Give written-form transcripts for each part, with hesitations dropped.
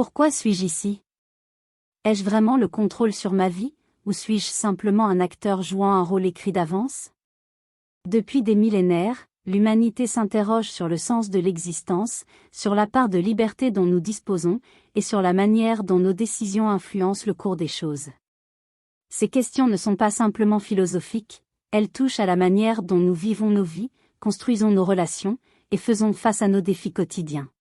Pourquoi suis-je ici? Ai-je vraiment le contrôle sur ma vie, ou suis-je simplement un acteur jouant un rôle écrit d'avance? Depuis des millénaires, l'humanité s'interroge sur le sens de l'existence, sur la part de liberté dont nous disposons, et sur la manière dont nos décisions influencent le cours des choses. Ces questions ne sont pas simplement philosophiques, elles touchent à la manière dont nous vivons nos vies, construisons nos relations, et faisons face à nos défis quotidiens.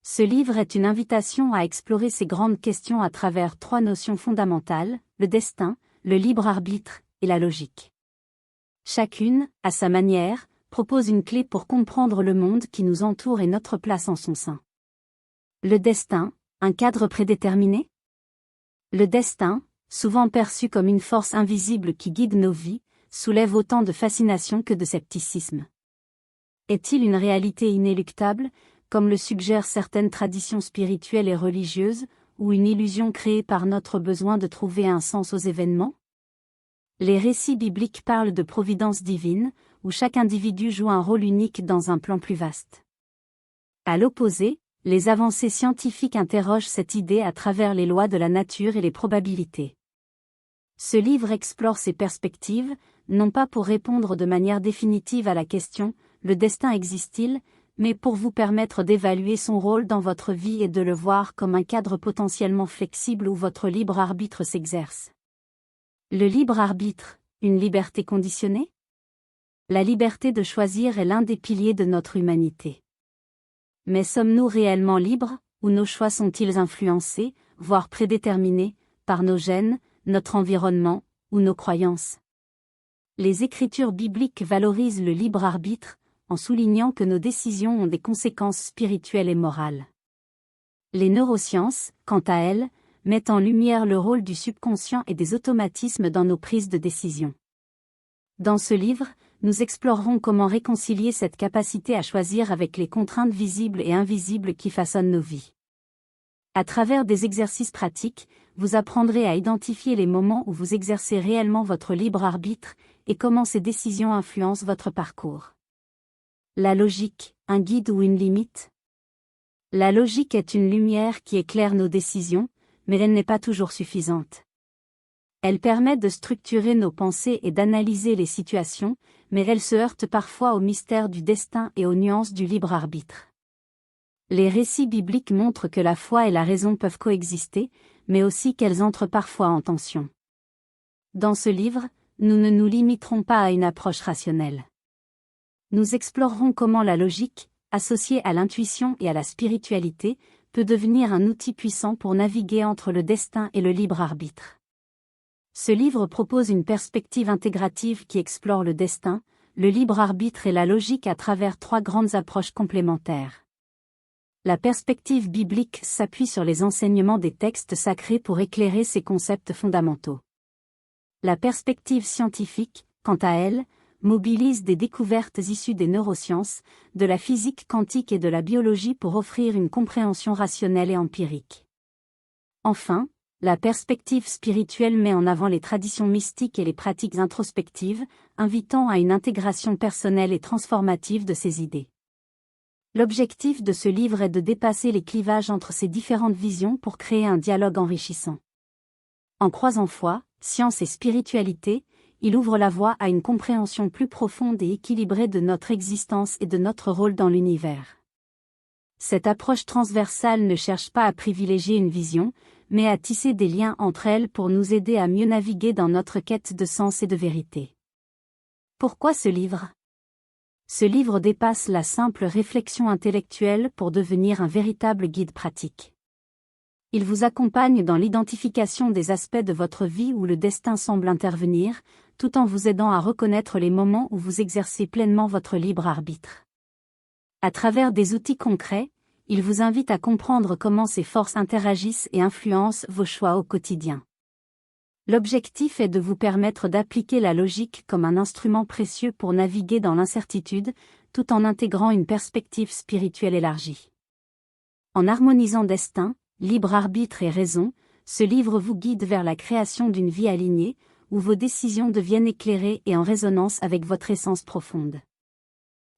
Ce livre est une invitation à explorer ces grandes questions à travers trois notions fondamentales, le destin, le libre arbitre, et la logique. Chacune, à sa manière, propose une clé pour comprendre le monde qui nous entoure et notre place en son sein. Le destin, un cadre prédéterminé? Le destin, souvent perçu comme une force invisible qui guide nos vies, soulève autant de fascination que de scepticisme. Est-il une réalité inéluctable, comme le suggèrent certaines traditions spirituelles et religieuses, ou une illusion créée par notre besoin de trouver un sens aux événements? Les récits bibliques parlent de providence divine, où chaque individu joue un rôle unique dans un plan plus vaste. À l'opposé, les avancées scientifiques interrogent cette idée à travers les lois de la nature et les probabilités. Ce livre explore ces perspectives, non pas pour répondre de manière définitive à la question « Le destin existe-t-il ?», mais pour vous permettre d'évaluer son rôle dans votre vie et de le voir comme un cadre potentiellement flexible où votre libre arbitre s'exerce. Le libre arbitre, une liberté conditionnée? La liberté de choisir est l'un des piliers de notre humanité. Mais sommes-nous réellement libres, ou nos choix sont-ils influencés, voire prédéterminés, par nos gènes, notre environnement, ou nos croyances? Les Écritures bibliques valorisent le libre arbitre, en soulignant que nos décisions ont des conséquences spirituelles et morales. Les neurosciences, quant à elles, mettent en lumière le rôle du subconscient et des automatismes dans nos prises de décision. Dans ce livre, nous explorerons comment réconcilier cette capacité à choisir avec les contraintes visibles et invisibles qui façonnent nos vies. À travers des exercices pratiques, vous apprendrez à identifier les moments où vous exercez réellement votre libre arbitre, et comment ces décisions influencent votre parcours. La logique, un guide ou une limite? La logique est une lumière qui éclaire nos décisions, mais elle n'est pas toujours suffisante. Elle permet de structurer nos pensées et d'analyser les situations, mais elle se heurte parfois au mystère du destin et aux nuances du libre arbitre. Les récits bibliques montrent que la foi et la raison peuvent coexister, mais aussi qu'elles entrent parfois en tension. Dans ce livre, nous ne nous limiterons pas à une approche rationnelle. Nous explorerons comment la logique, associée à l'intuition et à la spiritualité, peut devenir un outil puissant pour naviguer entre le destin et le libre arbitre. Ce livre propose une perspective intégrative qui explore le destin, le libre arbitre et la logique à travers trois grandes approches complémentaires. La perspective biblique s'appuie sur les enseignements des textes sacrés pour éclairer ces concepts fondamentaux. La perspective scientifique, quant à elle, mobilise des découvertes issues des neurosciences, de la physique quantique et de la biologie pour offrir une compréhension rationnelle et empirique. Enfin, la perspective spirituelle met en avant les traditions mystiques et les pratiques introspectives, invitant à une intégration personnelle et transformative de ces idées. L'objectif de ce livre est de dépasser les clivages entre ces différentes visions pour créer un dialogue enrichissant. En croisant foi, science et spiritualité, il ouvre la voie à une compréhension plus profonde et équilibrée de notre existence et de notre rôle dans l'univers. Cette approche transversale ne cherche pas à privilégier une vision, mais à tisser des liens entre elles pour nous aider à mieux naviguer dans notre quête de sens et de vérité. Pourquoi ce livre? Ce livre dépasse la simple réflexion intellectuelle pour devenir un véritable guide pratique. Il vous accompagne dans l'identification des aspects de votre vie où le destin semble intervenir, tout en vous aidant à reconnaître les moments où vous exercez pleinement votre libre arbitre. À travers des outils concrets, il vous invite à comprendre comment ces forces interagissent et influencent vos choix au quotidien. L'objectif est de vous permettre d'appliquer la logique comme un instrument précieux pour naviguer dans l'incertitude, tout en intégrant une perspective spirituelle élargie. En harmonisant destin, libre arbitre et raison, ce livre vous guide vers la création d'une vie alignée, où vos décisions deviennent éclairées et en résonance avec votre essence profonde.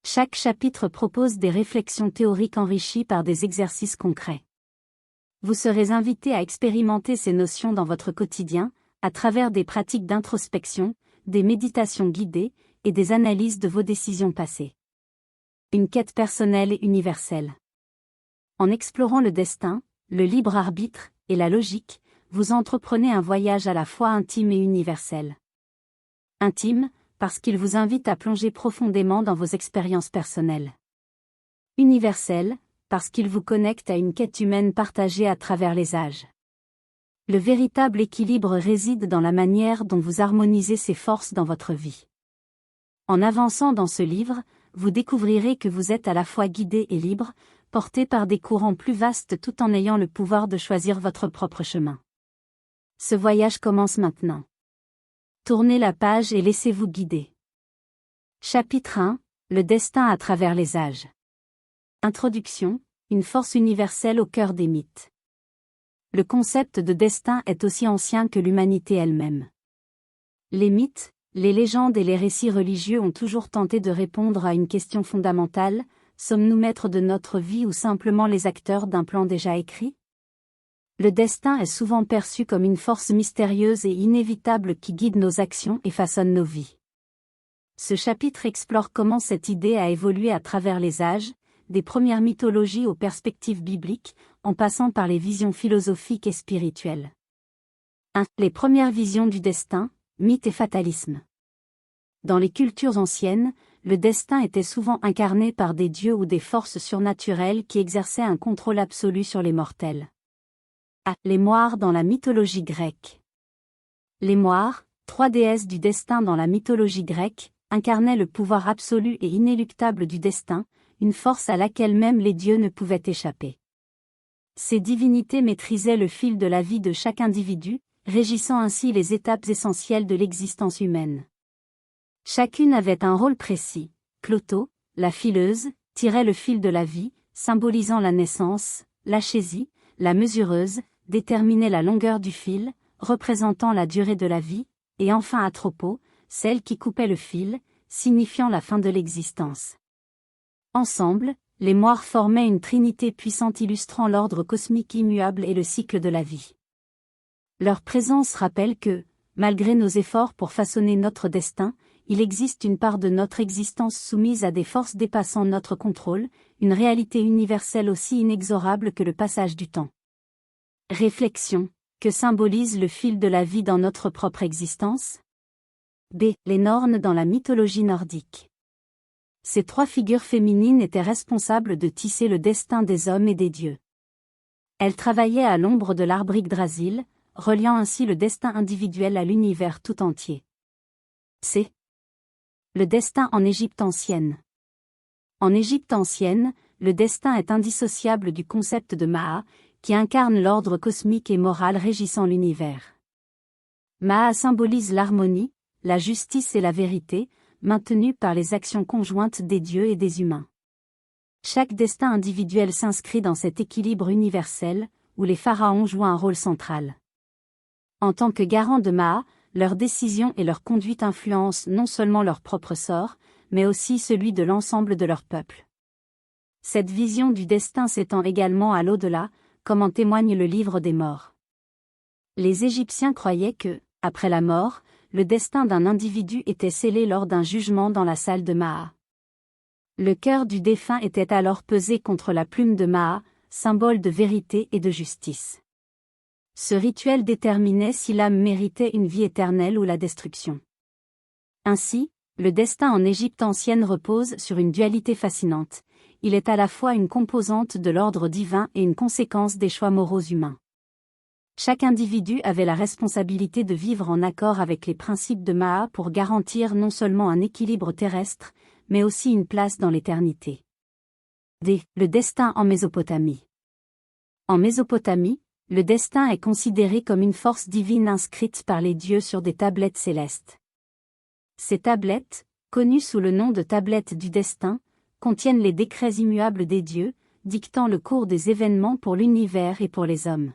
Chaque chapitre propose des réflexions théoriques enrichies par des exercices concrets. Vous serez invité à expérimenter ces notions dans votre quotidien, à travers des pratiques d'introspection, des méditations guidées, et des analyses de vos décisions passées. Une quête personnelle et universelle. En explorant le destin, le libre arbitre, et la logique, vous entreprenez un voyage à la fois intime et universel. Intime, parce qu'il vous invite à plonger profondément dans vos expériences personnelles. Universel, parce qu'il vous connecte à une quête humaine partagée à travers les âges. Le véritable équilibre réside dans la manière dont vous harmonisez ces forces dans votre vie. En avançant dans ce livre, vous découvrirez que vous êtes à la fois guidé et libre, porté par des courants plus vastes tout en ayant le pouvoir de choisir votre propre chemin. Ce voyage commence maintenant. Tournez la page et laissez-vous guider. Chapitre 1. Le destin à travers les âges. Introduction. Une force universelle au cœur des mythes. Le concept de destin est aussi ancien que l'humanité elle-même. Les mythes, les légendes et les récits religieux ont toujours tenté de répondre à une question fondamentale: sommes-nous maîtres de notre vie ou simplement les acteurs d'un plan déjà écrit? Le destin est souvent perçu comme une force mystérieuse et inévitable qui guide nos actions et façonne nos vies. Ce chapitre explore comment cette idée a évolué à travers les âges, des premières mythologies aux perspectives bibliques, en passant par les visions philosophiques et spirituelles. 1. Les premières visions du destin, mythe et fatalisme. Dans les cultures anciennes, le destin était souvent incarné par des dieux ou des forces surnaturelles qui exerçaient un contrôle absolu sur les mortels. Les moires dans la mythologie grecque. Les moires, 3 déesses du destin dans la mythologie grecque, incarnaient le pouvoir absolu et inéluctable du destin, une force à laquelle même les dieux ne pouvaient échapper. Ces divinités maîtrisaient le fil de la vie de chaque individu, régissant ainsi les étapes essentielles de l'existence humaine. Chacune avait un rôle précis. Clotho, la fileuse, tirait le fil de la vie, symbolisant la naissance. Lachésie, la mesureuse, déterminait la longueur du fil, représentant la durée de la vie, et enfin Atropos, celle qui coupait le fil, signifiant la fin de l'existence. Ensemble, les moires formaient une trinité puissante illustrant l'ordre cosmique immuable et le cycle de la vie. Leur présence rappelle que, malgré nos efforts pour façonner notre destin, il existe une part de notre existence soumise à des forces dépassant notre contrôle, une réalité universelle aussi inexorable que le passage du temps. Réflexion. Que symbolise le fil de la vie dans notre propre existence? B. Les Nornes dans la mythologie nordique. Ces 3 figures féminines étaient responsables de tisser le destin des hommes et des dieux. Elles travaillaient à l'ombre de l'arbre Yggdrasil, reliant ainsi le destin individuel à l'univers tout entier. C. Le destin en Égypte ancienne. En Égypte ancienne, le destin est indissociable du concept de Maat, qui incarne l'ordre cosmique et moral régissant l'univers. Maat symbolise l'harmonie, la justice et la vérité, maintenues par les actions conjointes des dieux et des humains. Chaque destin individuel s'inscrit dans cet équilibre universel, où les pharaons jouent un rôle central. En tant que garants de Maat, leurs décisions et leur conduite influencent non seulement leur propre sort, mais aussi celui de l'ensemble de leur peuple. Cette vision du destin s'étend également à l'au-delà, comme en témoigne le livre des morts. Les Égyptiens croyaient que, après la mort, le destin d'un individu était scellé lors d'un jugement dans la salle de Maat. Le cœur du défunt était alors pesé contre la plume de Maat, symbole de vérité et de justice. Ce rituel déterminait si l'âme méritait une vie éternelle ou la destruction. Ainsi, le destin en Égypte ancienne repose sur une dualité fascinante. Il est à la fois une composante de l'ordre divin et une conséquence des choix moraux humains. Chaque individu avait la responsabilité de vivre en accord avec les principes de Maat pour garantir non seulement un équilibre terrestre, mais aussi une place dans l'éternité. D. Le destin en Mésopotamie. En Mésopotamie, le destin est considéré comme une force divine inscrite par les dieux sur des tablettes célestes. Ces tablettes, connues sous le nom de tablettes du destin, contiennent les décrets immuables des dieux, dictant le cours des événements pour l'univers et pour les hommes.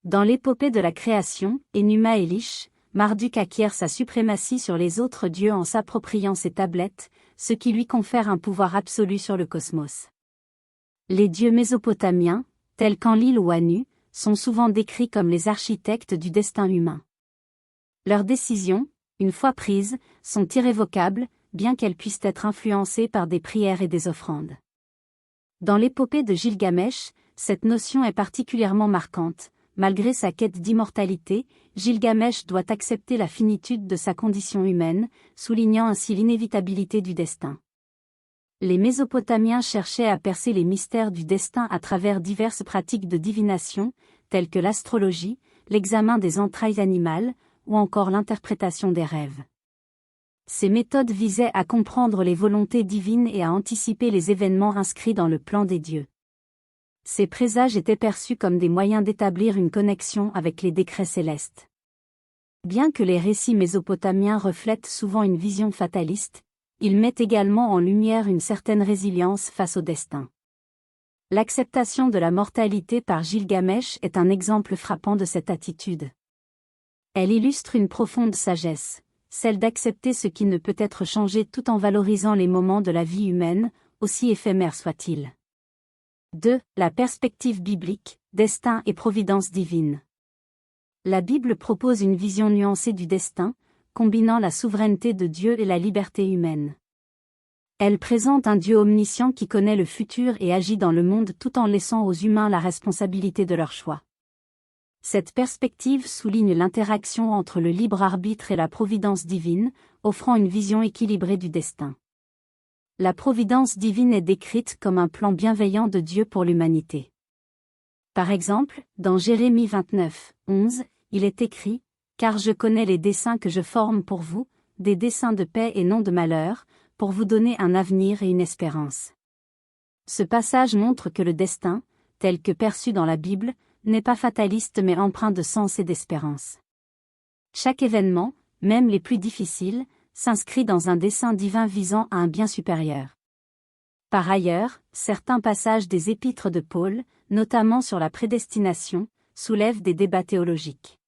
Dans l'épopée de la création, Enuma Elish, Marduk acquiert sa suprématie sur les autres dieux en s'appropriant ces tablettes, ce qui lui confère un pouvoir absolu sur le cosmos. Les dieux mésopotamiens, tels qu'Enlil ou Anu, sont souvent décrits comme les architectes du destin humain. Leurs décisions, une fois prises, sont irrévocables, bien qu'elles puissent être influencées par des prières et des offrandes. Dans l'épopée de Gilgamesh, cette notion est particulièrement marquante. Malgré sa quête d'immortalité, Gilgamesh doit accepter la finitude de sa condition humaine, soulignant ainsi l'inévitabilité du destin. Les Mésopotamiens cherchaient à percer les mystères du destin à travers diverses pratiques de divination, telles que l'astrologie, l'examen des entrailles animales, ou encore l'interprétation des rêves. Ces méthodes visaient à comprendre les volontés divines et à anticiper les événements inscrits dans le plan des dieux. Ces présages étaient perçus comme des moyens d'établir une connexion avec les décrets célestes. Bien que les récits mésopotamiens reflètent souvent une vision fataliste, ils mettent également en lumière une certaine résilience face au destin. L'acceptation de la mortalité par Gilgamesh est un exemple frappant de cette attitude. Elle illustre une profonde sagesse, celle d'accepter ce qui ne peut être changé tout en valorisant les moments de la vie humaine, aussi éphémères soient-ils. 2. La perspective biblique, destin et providence divine. La Bible propose une vision nuancée du destin, combinant la souveraineté de Dieu et la liberté humaine. Elle présente un Dieu omniscient qui connaît le futur et agit dans le monde tout en laissant aux humains la responsabilité de leurs choix. Cette perspective souligne l'interaction entre le libre arbitre et la providence divine, offrant une vision équilibrée du destin. La providence divine est décrite comme un plan bienveillant de Dieu pour l'humanité. Par exemple, dans Jérémie 29, 11, il est écrit « Car je connais les desseins que je forme pour vous, des desseins de paix et non de malheur, pour vous donner un avenir et une espérance. » Ce passage montre que le destin, tel que perçu dans la Bible, n'est pas fataliste mais empreint de sens et d'espérance. Chaque événement, même les plus difficiles, s'inscrit dans un dessein divin visant à un bien supérieur. Par ailleurs, certains passages des épîtres de Paul, notamment sur la prédestination, soulèvent des débats théologiques.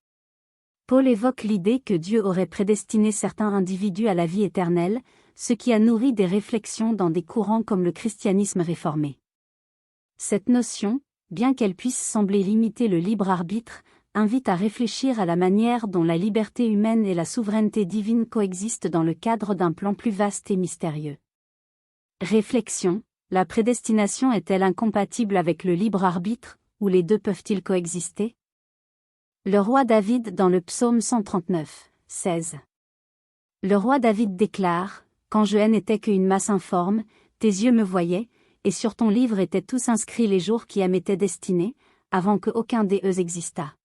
Paul évoque l'idée que Dieu aurait prédestiné certains individus à la vie éternelle, ce qui a nourri des réflexions dans des courants comme le christianisme réformé. Cette notion, bien qu'elle puisse sembler limiter le libre arbitre, invite à réfléchir à la manière dont la liberté humaine et la souveraineté divine coexistent dans le cadre d'un plan plus vaste et mystérieux. Réflexion, la prédestination est-elle incompatible avec le libre arbitre, ou les deux peuvent-ils coexister? Le roi David dans le psaume 139, 16. Le roi David déclare « Quand je n'étais qu'une masse informe, tes yeux me voyaient, et sur ton livre étaient tous inscrits les jours qui m'étaient destinés, avant qu'aucun des eux existât. »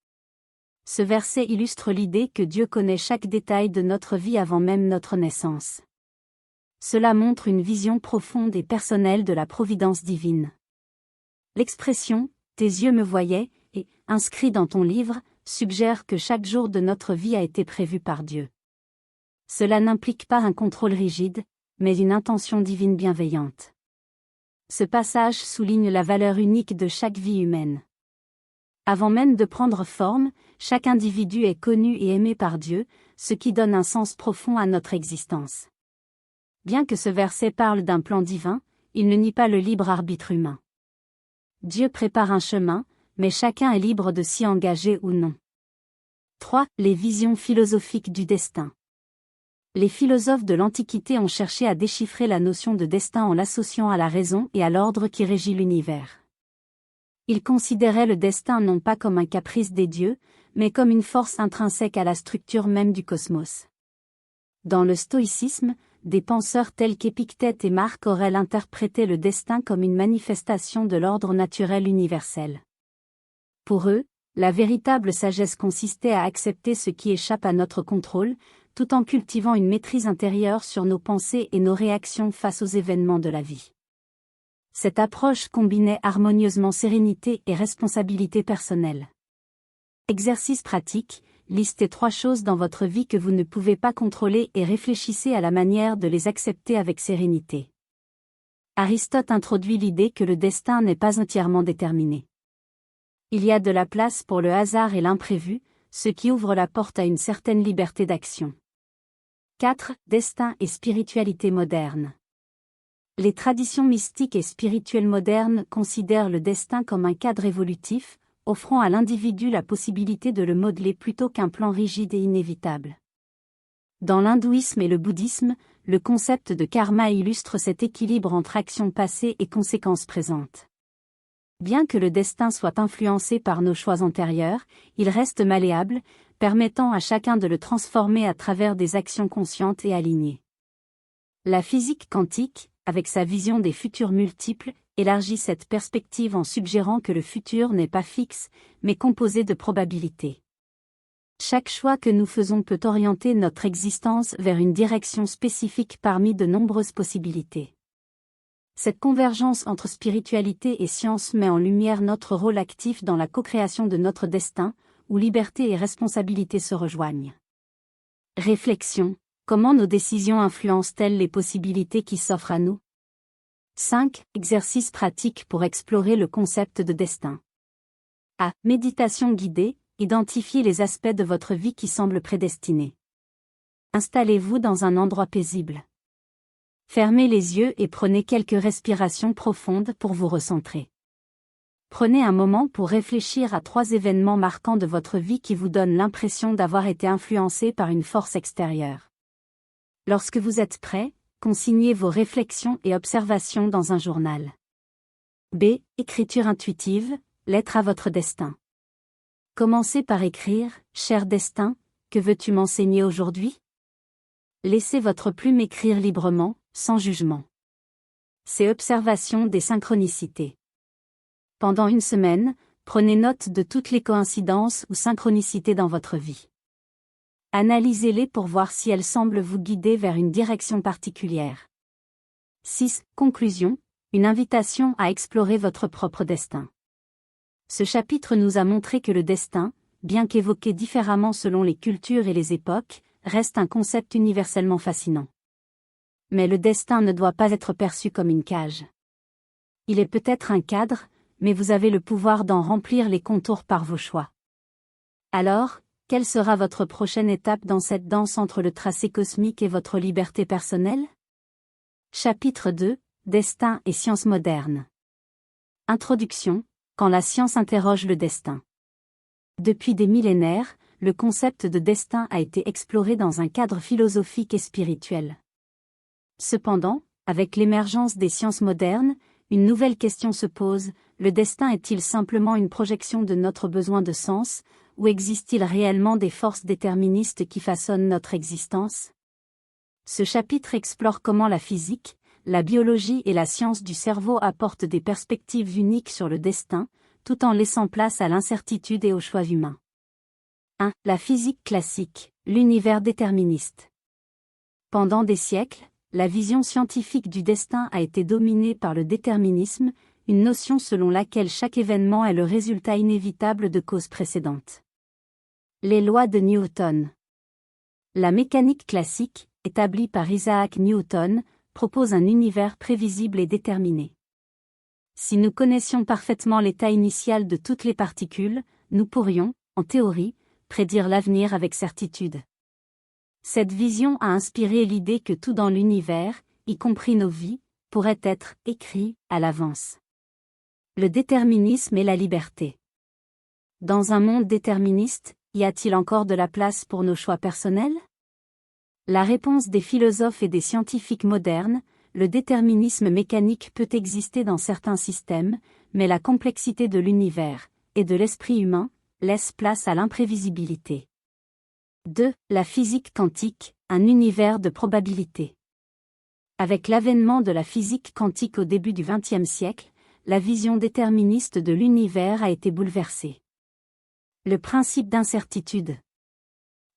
Ce verset illustre l'idée que Dieu connaît chaque détail de notre vie avant même notre naissance. Cela montre une vision profonde et personnelle de la providence divine. L'expression « tes yeux me voyaient » et « inscrit dans ton livre » suggère que chaque jour de notre vie a été prévu par Dieu. Cela n'implique pas un contrôle rigide, mais une intention divine bienveillante. Ce passage souligne la valeur unique de chaque vie humaine. Avant même de prendre forme, chaque individu est connu et aimé par Dieu, ce qui donne un sens profond à notre existence. Bien que ce verset parle d'un plan divin, il ne nie pas le libre arbitre humain. Dieu prépare un chemin, mais chacun est libre de s'y engager ou non. 3. Les visions philosophiques du destin. Les philosophes de l'Antiquité ont cherché à déchiffrer la notion de destin en l'associant à la raison et à l'ordre qui régit l'univers. Ils considéraient le destin non pas comme un caprice des dieux, mais comme une force intrinsèque à la structure même du cosmos. Dans le stoïcisme, des penseurs tels qu'Épictète et Marc Aurèle interprétaient le destin comme une manifestation de l'ordre naturel universel. Pour eux, la véritable sagesse consistait à accepter ce qui échappe à notre contrôle, tout en cultivant une maîtrise intérieure sur nos pensées et nos réactions face aux événements de la vie. Cette approche combinait harmonieusement sérénité et responsabilité personnelle. Exercice pratique, listez 3 choses dans votre vie que vous ne pouvez pas contrôler et réfléchissez à la manière de les accepter avec sérénité. Aristote introduit l'idée que le destin n'est pas entièrement déterminé. Il y a de la place pour le hasard et l'imprévu, ce qui ouvre la porte à une certaine liberté d'action. 4. Destin et spiritualité moderne. Les traditions mystiques et spirituelles modernes considèrent le destin comme un cadre évolutif, offrant à l'individu la possibilité de le modeler plutôt qu'un plan rigide et inévitable. Dans l'hindouisme et le bouddhisme, le concept de karma illustre cet équilibre entre actions passées et conséquences présentes. Bien que le destin soit influencé par nos choix antérieurs, il reste malléable, permettant à chacun de le transformer à travers des actions conscientes et alignées. La physique quantique, avec sa vision des futurs multiples, élargit cette perspective en suggérant que le futur n'est pas fixe, mais composé de probabilités. Chaque choix que nous faisons peut orienter notre existence vers une direction spécifique parmi de nombreuses possibilités. Cette convergence entre spiritualité et science met en lumière notre rôle actif dans la co-création de notre destin, où liberté et responsabilité se rejoignent. Réflexion: comment nos décisions influencent-elles les possibilités qui s'offrent à nous? 5. Exercices pratiques pour explorer le concept de destin. A. Méditation guidée: identifiez les aspects de votre vie qui semblent prédestinés. Installez-vous dans un endroit paisible. Fermez les yeux et prenez quelques respirations profondes pour vous recentrer. Prenez un moment pour réfléchir à 3 événements marquants de votre vie qui vous donnent l'impression d'avoir été influencés par une force extérieure. Lorsque vous êtes prêt, consignez vos réflexions et observations dans un journal. B. Écriture intuitive: lettre à votre destin. Commencez par écrire: cher destin, que veux-tu m'enseigner aujourd'hui? Laissez votre plume écrire librement, sans jugement. C'est observation des synchronicités. Pendant une semaine, prenez note de toutes les coïncidences ou synchronicités dans votre vie. Analysez-les pour voir si elles semblent vous guider vers une direction particulière. 6. Conclusion: une invitation à explorer votre propre destin. Ce chapitre nous a montré que le destin, bien qu'évoqué différemment selon les cultures et les époques, reste un concept universellement fascinant. Mais le destin ne doit pas être perçu comme une cage. Il est peut-être un cadre, mais vous avez le pouvoir d'en remplir les contours par vos choix. Alors, quelle sera votre prochaine étape dans cette danse entre le tracé cosmique et votre liberté personnelle? Chapitre 2: Destin et sciences modernes. Introduction: quand la science interroge le destin. Depuis des millénaires, le concept de destin a été exploré dans un cadre philosophique et spirituel. Cependant, avec l'émergence des sciences modernes, une nouvelle question se pose: le destin est-il simplement une projection de notre besoin de sens, ou existe-t-il réellement des forces déterministes qui façonnent notre existence? Ce chapitre explore comment la physique, la biologie et la science du cerveau apportent des perspectives uniques sur le destin, tout en laissant place à l'incertitude et aux choix humains. 1. La physique classique, l'univers déterministe. Pendant des siècles, la vision scientifique du destin a été dominée par le déterminisme, une notion selon laquelle chaque événement est le résultat inévitable de causes précédentes. Les lois de Newton. La mécanique classique, établie par Isaac Newton, propose un univers prévisible et déterminé. Si nous connaissions parfaitement l'état initial de toutes les particules, nous pourrions, en théorie, prédire l'avenir avec certitude. Cette vision a inspiré l'idée que tout dans l'univers, y compris nos vies, pourrait être écrit à l'avance. Le déterminisme et la liberté. Dans un monde déterministe, y a-t-il encore de la place pour nos choix personnels? La réponse des philosophes et des scientifiques modernes: le déterminisme mécanique peut exister dans certains systèmes, mais la complexité de l'univers, et de l'esprit humain, laisse place à l'imprévisibilité. 2. La physique quantique, un univers de probabilités. Avec l'avènement de la physique quantique au début du XXe siècle, la vision déterministe de l'univers a été bouleversée. Le principe d'incertitude.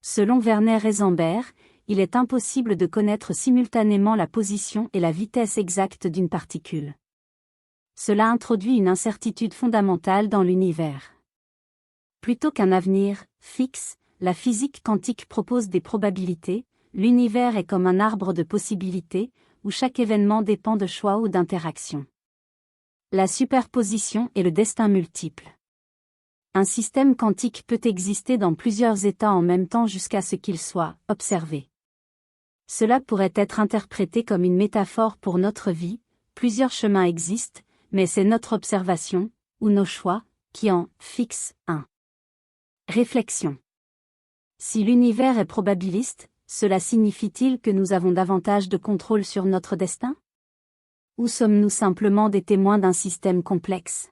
Selon Werner Heisenberg, il est impossible de connaître simultanément la position et la vitesse exacte d'une particule. Cela introduit une incertitude fondamentale dans l'univers. Plutôt qu'un avenir fixe, la physique quantique propose des probabilités. L'univers est comme un arbre de possibilités, où chaque événement dépend de choix ou d'interactions. La superposition et le destin multiple. Un système quantique peut exister dans plusieurs états en même temps jusqu'à ce qu'il soit observé. Cela pourrait être interprété comme une métaphore pour notre vie, Plusieurs chemins existent, mais c'est notre observation, ou nos choix, qui en fixe un. Réflexion. Si l'univers est probabiliste, cela signifie-t-il que nous avons davantage de contrôle sur notre destin? Ou sommes-nous simplement des témoins d'un système complexe?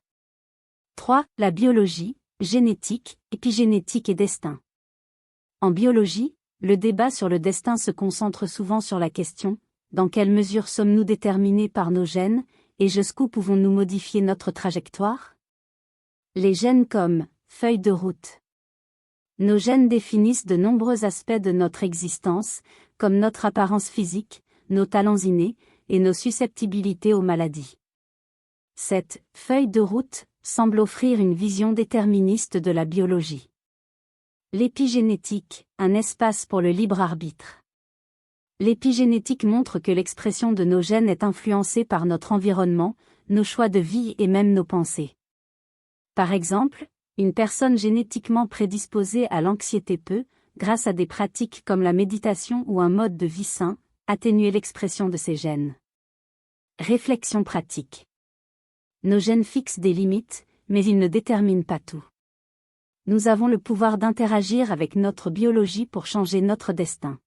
3. La biologie, génétique, épigénétique et destin. En biologie, le débat sur le destin se concentre souvent sur la question: dans quelle mesure sommes-nous déterminés par nos gènes, et jusqu'où pouvons-nous modifier notre trajectoire? Les gènes comme feuille de route. Nos gènes définissent de nombreux aspects de notre existence, comme notre apparence physique, nos talents innés, et nos susceptibilités aux maladies. Cette feuille de route semble offrir une vision déterministe de la biologie. L'épigénétique, un espace pour le libre arbitre. L'épigénétique montre que l'expression de nos gènes est influencée par notre environnement, nos choix de vie et même nos pensées. Par exemple, une personne génétiquement prédisposée à l'anxiété peut, grâce à des pratiques comme la méditation ou un mode de vie sain, atténuer l'expression de ces gènes. Réflexion pratique. Nos gènes fixent des limites, mais ils ne déterminent pas tout. Nous avons le pouvoir d'interagir avec notre biologie pour changer notre destin.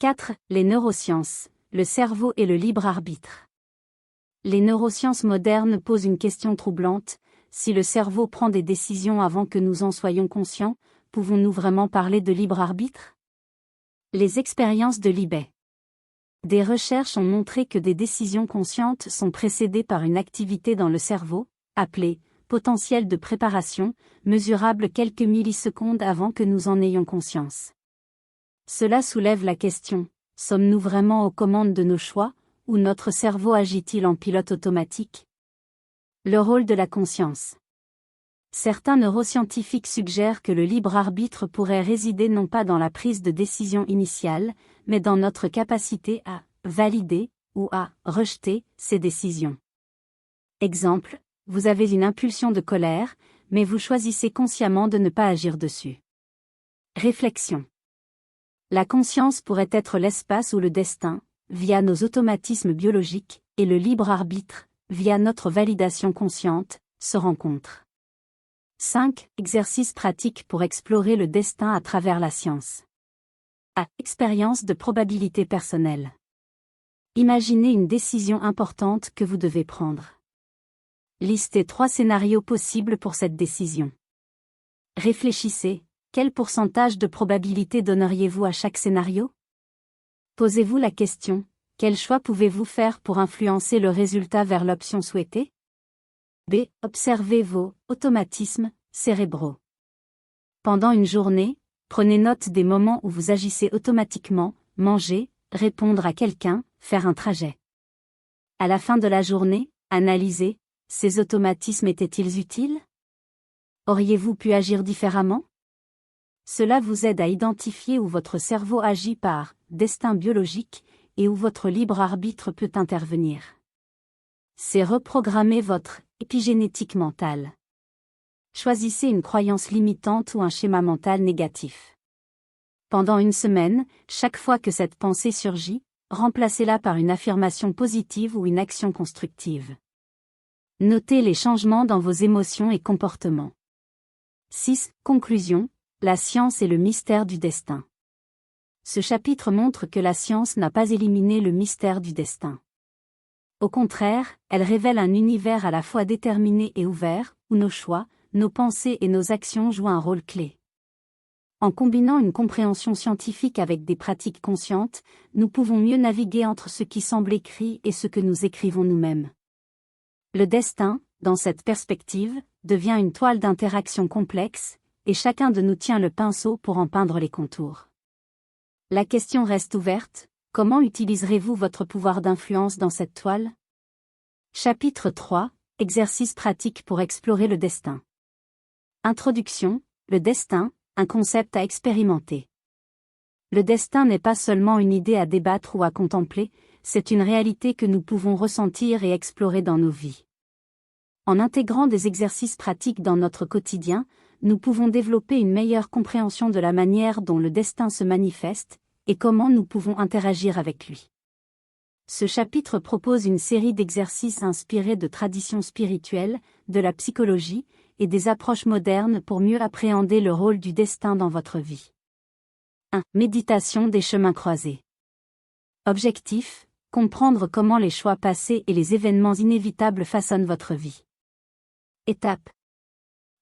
4. Les neurosciences, le cerveau et le libre arbitre. Les neurosciences modernes posent une question troublante: si le cerveau prend des décisions avant que nous en soyons conscients, pouvons-nous vraiment parler de libre arbitre? Les expériences de Libet. Des recherches ont montré que des décisions conscientes sont précédées par une activité dans le cerveau, appelée potentiel de préparation, mesurable quelques millisecondes avant que nous en ayons conscience. Cela soulève la question: sommes-nous vraiment aux commandes de nos choix, ou notre cerveau agit-il en pilote automatique? Le rôle de la conscience. Certains neuroscientifiques suggèrent que le libre arbitre pourrait résider non pas dans la prise de décision initiale, mais dans notre capacité à valider ou à rejeter ces décisions. Exemple: vous avez une impulsion de colère, mais vous choisissez consciemment de ne pas agir dessus. Réflexion. La conscience pourrait être l'espace où le destin, via nos automatismes biologiques, et le libre arbitre, via notre validation consciente, se rencontrent. 5. Exercices pratiques pour explorer le destin à travers la science. A. Expérience de probabilité personnelle. Imaginez une décision importante que vous devez prendre. Listez 3 scénarios possibles pour cette décision. Réfléchissez: quel pourcentage de probabilité donneriez-vous à chaque scénario? Posez-vous la question: quel choix pouvez-vous faire pour influencer le résultat vers l'option souhaitée? B. Observez vos automatismes cérébraux. Pendant une journée, prenez note des moments où vous agissez automatiquement: manger, répondre à quelqu'un, faire un trajet. À la fin de la journée, analysez: ces automatismes étaient-ils utiles? Auriez-vous pu agir différemment? Cela vous aide à identifier où votre cerveau agit par destin biologique et où votre libre arbitre peut intervenir. C'est reprogrammer votre épigénétique mentale. Choisissez une croyance limitante ou un schéma mental négatif. Pendant une semaine, chaque fois que cette pensée surgit, remplacez-la par une affirmation positive ou une action constructive. Notez les changements dans vos émotions et comportements. 6. Conclusion. La science et le mystère du destin. Ce chapitre montre que la science n'a pas éliminé le mystère du destin. Au contraire, elle révèle un univers à la fois déterminé et ouvert, où nos choix, nos pensées et nos actions jouent un rôle clé. En combinant une compréhension scientifique avec des pratiques conscientes, nous pouvons mieux naviguer entre ce qui semble écrit et ce que nous écrivons nous-mêmes. Le destin, dans cette perspective, devient une toile d'interaction complexe, et chacun de nous tient le pinceau pour en peindre les contours. La question reste ouverte: comment utiliserez-vous votre pouvoir d'influence dans cette toile? Chapitre 3. Exercices pratiques pour explorer le destin. Introduction. Le destin, un concept à expérimenter. Le destin n'est pas seulement une idée à débattre ou à contempler, c'est une réalité que nous pouvons ressentir et explorer dans nos vies. En intégrant des exercices pratiques dans notre quotidien, nous pouvons développer une meilleure compréhension de la manière dont le destin se manifeste, et comment nous pouvons interagir avec lui. Ce chapitre propose une série d'exercices inspirés de traditions spirituelles, de la psychologie, et des approches modernes pour mieux appréhender le rôle du destin dans votre vie. 1. Méditation des chemins croisés. Objectif: comprendre comment les choix passés et les événements inévitables façonnent votre vie. Étape: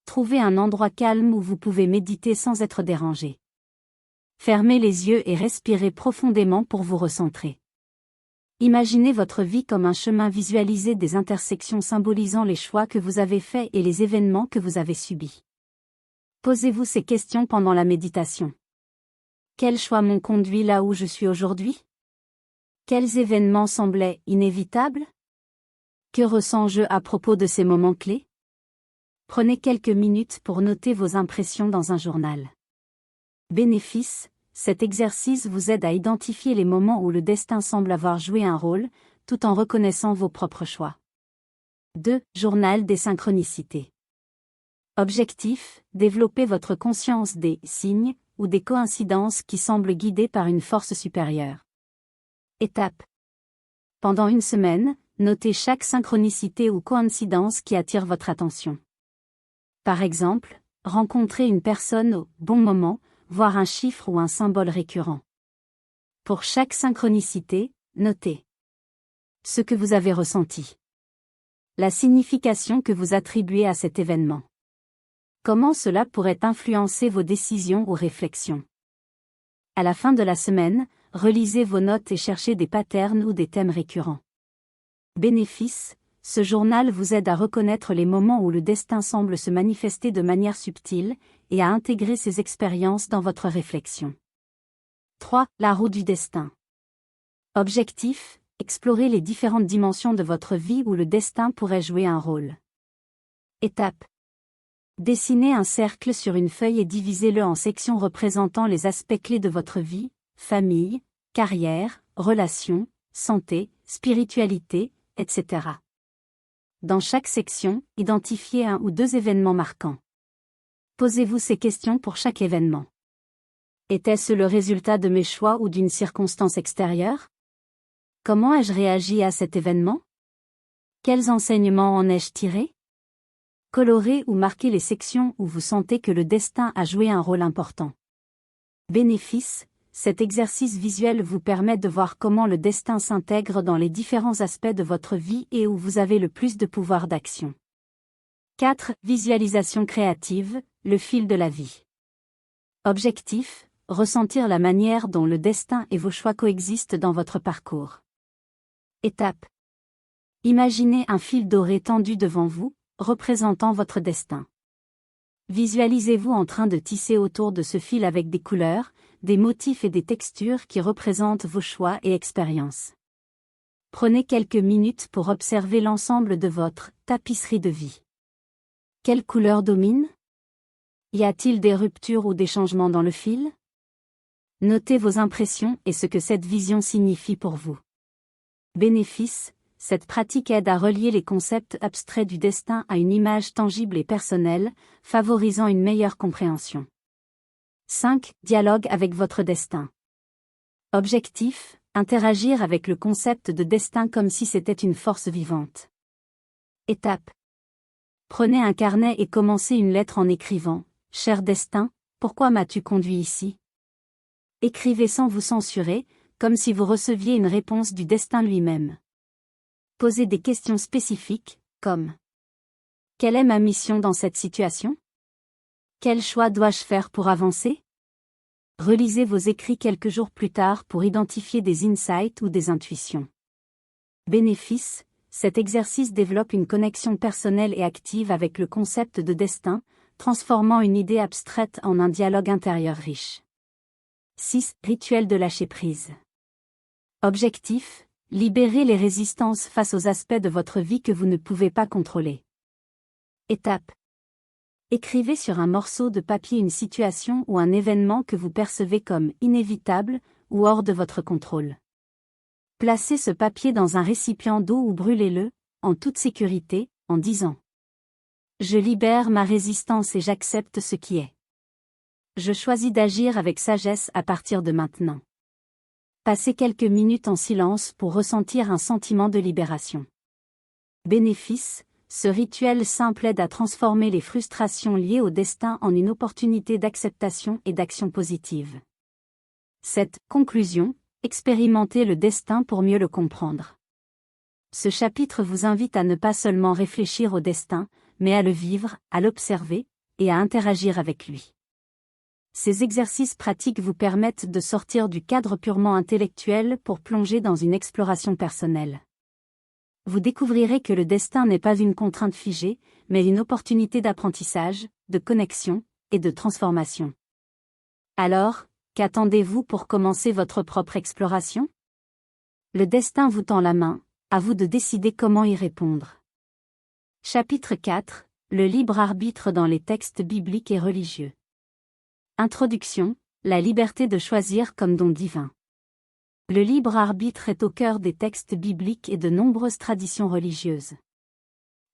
trouvez un endroit calme où vous pouvez méditer sans être dérangé. Fermez les yeux et respirez profondément pour vous recentrer. Imaginez votre vie comme un chemin visualisé des intersections symbolisant les choix que vous avez faits et les événements que vous avez subis. Posez-vous ces questions pendant la méditation. Quels choix m'ont conduit là où je suis aujourd'hui? Quels événements semblaient inévitables? Que ressens-je à propos de ces moments clés? Prenez quelques minutes pour noter vos impressions dans un journal. Bénéfice: cet exercice vous aide à identifier les moments où le destin semble avoir joué un rôle, tout en reconnaissant vos propres choix. 2. Journal des synchronicités. Objectif: développer votre conscience des signes ou des coïncidences qui semblent guidées par une force supérieure. Étape: pendant une semaine, notez chaque synchronicité ou coïncidence qui attire votre attention. Par exemple, rencontrer une personne au bon moment, voir un chiffre ou un symbole récurrent. Pour chaque synchronicité, notez ce que vous avez ressenti, la signification que vous attribuez à cet événement. Comment cela pourrait influencer vos décisions ou réflexions. À la fin de la semaine, relisez vos notes et cherchez des patterns ou des thèmes récurrents. Bénéfice: ce journal vous aide à reconnaître les moments où le destin semble se manifester de manière subtile, et à intégrer ces expériences dans votre réflexion. 3. La roue du destin. Objectif: explorer les différentes dimensions de votre vie où le destin pourrait jouer un rôle. Étape: dessinez un cercle sur une feuille et divisez-le en sections représentant les aspects clés de votre vie: famille, carrière, relations, santé, spiritualité, etc. Dans chaque section, identifiez un ou deux événements marquants. Posez-vous ces questions pour chaque événement. Était-ce le résultat de mes choix ou d'une circonstance extérieure? Comment ai-je réagi à cet événement? Quels enseignements en ai-je tiré? Colorez ou marquez les sections où vous sentez que le destin a joué un rôle important. Bénéfice: cet exercice visuel vous permet de voir comment le destin s'intègre dans les différents aspects de votre vie et où vous avez le plus de pouvoir d'action. 4. Visualisation créative, le fil de la vie. Objectif: ressentir la manière dont le destin et vos choix coexistent dans votre parcours. Étape: imaginez un fil doré tendu devant vous, représentant votre destin. Visualisez-vous en train de tisser autour de ce fil avec des couleurs, des motifs et des textures qui représentent vos choix et expériences. Prenez quelques minutes pour observer l'ensemble de votre tapisserie de vie. Quelle couleur domine? Y a-t-il des ruptures ou des changements dans le fil? Notez vos impressions et ce que cette vision signifie pour vous. Bénéfice: cette pratique aide à relier les concepts abstraits du destin à une image tangible et personnelle, favorisant une meilleure compréhension. 5. Dialogue avec votre destin. Objectif: interagir avec le concept de destin comme si c'était une force vivante. Étape: prenez un carnet et commencez une lettre en écrivant: cher destin, pourquoi m'as-tu conduit ici? Écrivez sans vous censurer, comme si vous receviez une réponse du destin lui-même. Posez des questions spécifiques, comme: quelle est ma mission dans cette situation? Quel choix dois-je faire pour avancer? Relisez vos écrits quelques jours plus tard pour identifier des insights ou des intuitions. Bénéfice: cet exercice développe une connexion personnelle et active avec le concept de destin, transformant une idée abstraite en un dialogue intérieur riche. 6. Rituel de lâcher prise. Objectif: libérer les résistances face aux aspects de votre vie que vous ne pouvez pas contrôler. Étape: écrivez sur un morceau de papier une situation ou un événement que vous percevez comme inévitable ou hors de votre contrôle. Placez ce papier dans un récipient d'eau ou brûlez-le, en toute sécurité, en disant: je libère ma résistance et j'accepte ce qui est. Je choisis d'agir avec sagesse à partir de maintenant. Passez quelques minutes en silence pour ressentir un sentiment de libération. Bénéfice, ce rituel simple aide à transformer les frustrations liées au destin en une opportunité d'acceptation et d'action positive. Cette conclusion, expérimentez le destin pour mieux le comprendre. Ce chapitre vous invite à ne pas seulement réfléchir au destin, mais à le vivre, à l'observer, et à interagir avec lui. Ces exercices pratiques vous permettent de sortir du cadre purement intellectuel pour plonger dans une exploration personnelle. Vous découvrirez que le destin n'est pas une contrainte figée, mais une opportunité d'apprentissage, de connexion, et de transformation. Alors, qu'attendez-vous pour commencer votre propre exploration? Le destin vous tend la main, à vous de décider comment y répondre. Chapitre 4. Le libre arbitre dans les textes bibliques et religieux. Introduction. La liberté de choisir comme don divin. Le libre arbitre est au cœur des textes bibliques et de nombreuses traditions religieuses.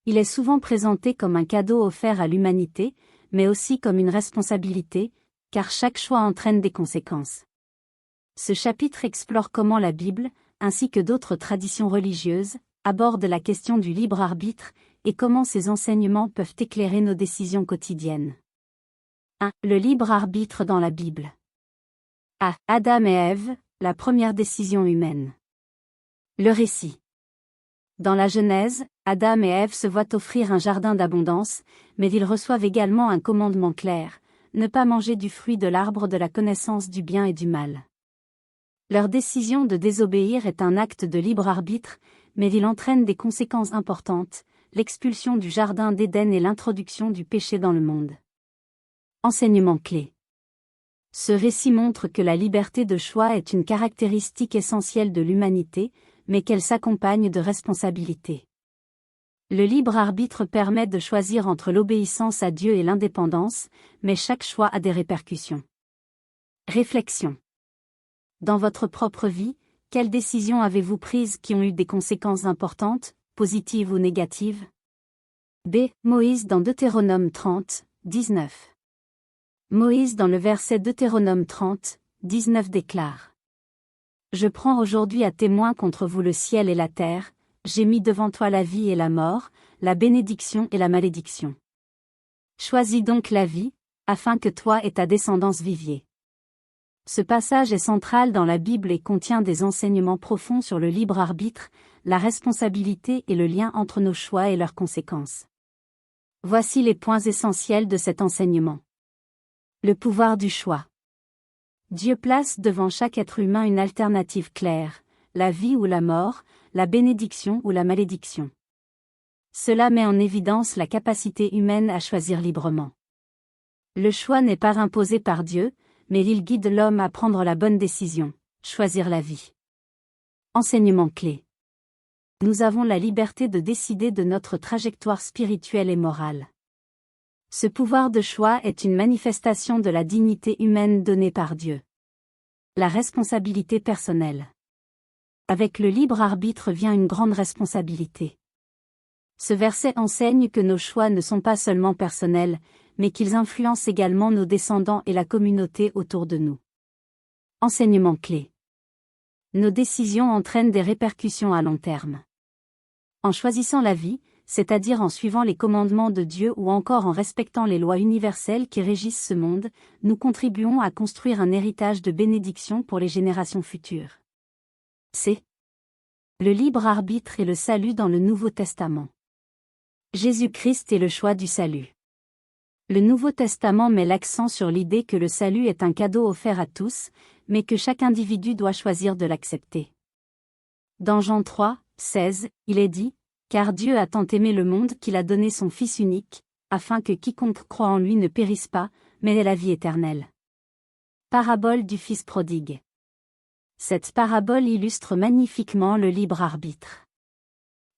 Il est souvent présenté comme un cadeau offert à l'humanité, mais aussi comme une responsabilité, car chaque choix entraîne des conséquences. Ce chapitre explore comment la Bible, ainsi que d'autres traditions religieuses, abordent la question du libre arbitre, et comment ces enseignements peuvent éclairer nos décisions quotidiennes. 1. Le libre arbitre dans la Bible. A. Adam et Ève, la première décision humaine. Le récit. Dans la Genèse, Adam et Ève se voient offrir un jardin d'abondance, mais ils reçoivent également un commandement clair, ne pas manger du fruit de l'arbre de la connaissance du bien et du mal. Leur décision de désobéir est un acte de libre arbitre, mais il entraîne des conséquences importantes, l'expulsion du jardin d'Éden et l'introduction du péché dans le monde. Enseignement clé. Ce récit montre que la liberté de choix est une caractéristique essentielle de l'humanité, mais qu'elle s'accompagne de responsabilités. Le libre arbitre permet de choisir entre l'obéissance à Dieu et l'indépendance, mais chaque choix a des répercussions. Réflexion. Dans votre propre vie, quelles décisions avez-vous prises qui ont eu des conséquences importantes, positives ou négatives? B. Moïse dans Deutéronome 30, 19. Moïse dans le verset Deutéronome 30, 19 déclare: Je prends aujourd'hui à témoin contre vous le ciel et la terre, j'ai mis devant toi la vie et la mort, la bénédiction et la malédiction. Choisis donc la vie, afin que toi et ta descendance viviez. Ce passage est central dans la Bible et contient des enseignements profonds sur le libre arbitre, la responsabilité et le lien entre nos choix et leurs conséquences. Voici les points essentiels de cet enseignement. Le pouvoir du choix. Dieu place devant chaque être humain une alternative claire, la vie ou la mort, la bénédiction ou la malédiction. Cela met en évidence la capacité humaine à choisir librement. Le choix n'est pas imposé par Dieu, mais il guide l'homme à prendre la bonne décision, choisir la vie. Enseignement clé. Nous avons la liberté de décider de notre trajectoire spirituelle et morale. Ce pouvoir de choix est une manifestation de la dignité humaine donnée par Dieu. La responsabilité personnelle. Avec le libre arbitre vient une grande responsabilité. Ce verset enseigne que nos choix ne sont pas seulement personnels, mais qu'ils influencent également nos descendants et la communauté autour de nous. Enseignement clé. Nos décisions entraînent des répercussions à long terme. En choisissant la vie, c'est-à-dire en suivant les commandements de Dieu ou encore en respectant les lois universelles qui régissent ce monde, nous contribuons à construire un héritage de bénédiction pour les générations futures. C. Le libre arbitre et le salut dans le Nouveau Testament. Jésus-Christ est le choix du salut. Le Nouveau Testament met l'accent sur l'idée que le salut est un cadeau offert à tous, mais que chaque individu doit choisir de l'accepter. Dans Jean 3, 16, il est dit: Car Dieu a tant aimé le monde qu'il a donné son Fils unique, afin que quiconque croit en lui ne périsse pas, mais ait la vie éternelle. Parabole du Fils prodigue. Cette parabole illustre magnifiquement le libre arbitre.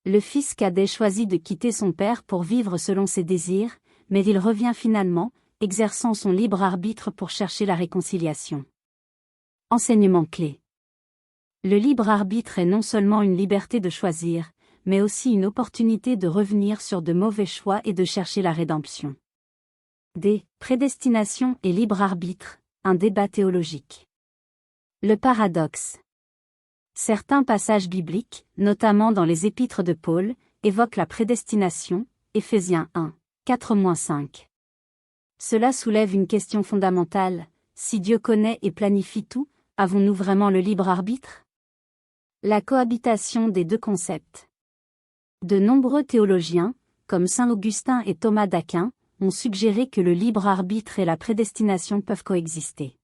Le fils cadet choisit de quitter son père pour vivre selon ses désirs, mais il revient finalement, exerçant son libre arbitre pour chercher la réconciliation. Enseignement clé. Le libre arbitre est non seulement une liberté de choisir, mais aussi une opportunité de revenir sur de mauvais choix et de chercher la rédemption. D. Prédestination et libre arbitre, un débat théologique. Le paradoxe. Certains passages bibliques, notamment dans les épîtres de Paul, évoquent la prédestination, Éphésiens 1, 4-5. Cela soulève une question fondamentale: si Dieu connaît et planifie tout, avons-nous vraiment le libre arbitre? La cohabitation des deux concepts. De nombreux théologiens, comme saint Augustin et Thomas d'Aquin, ont suggéré que le libre arbitre et la prédestination peuvent coexister.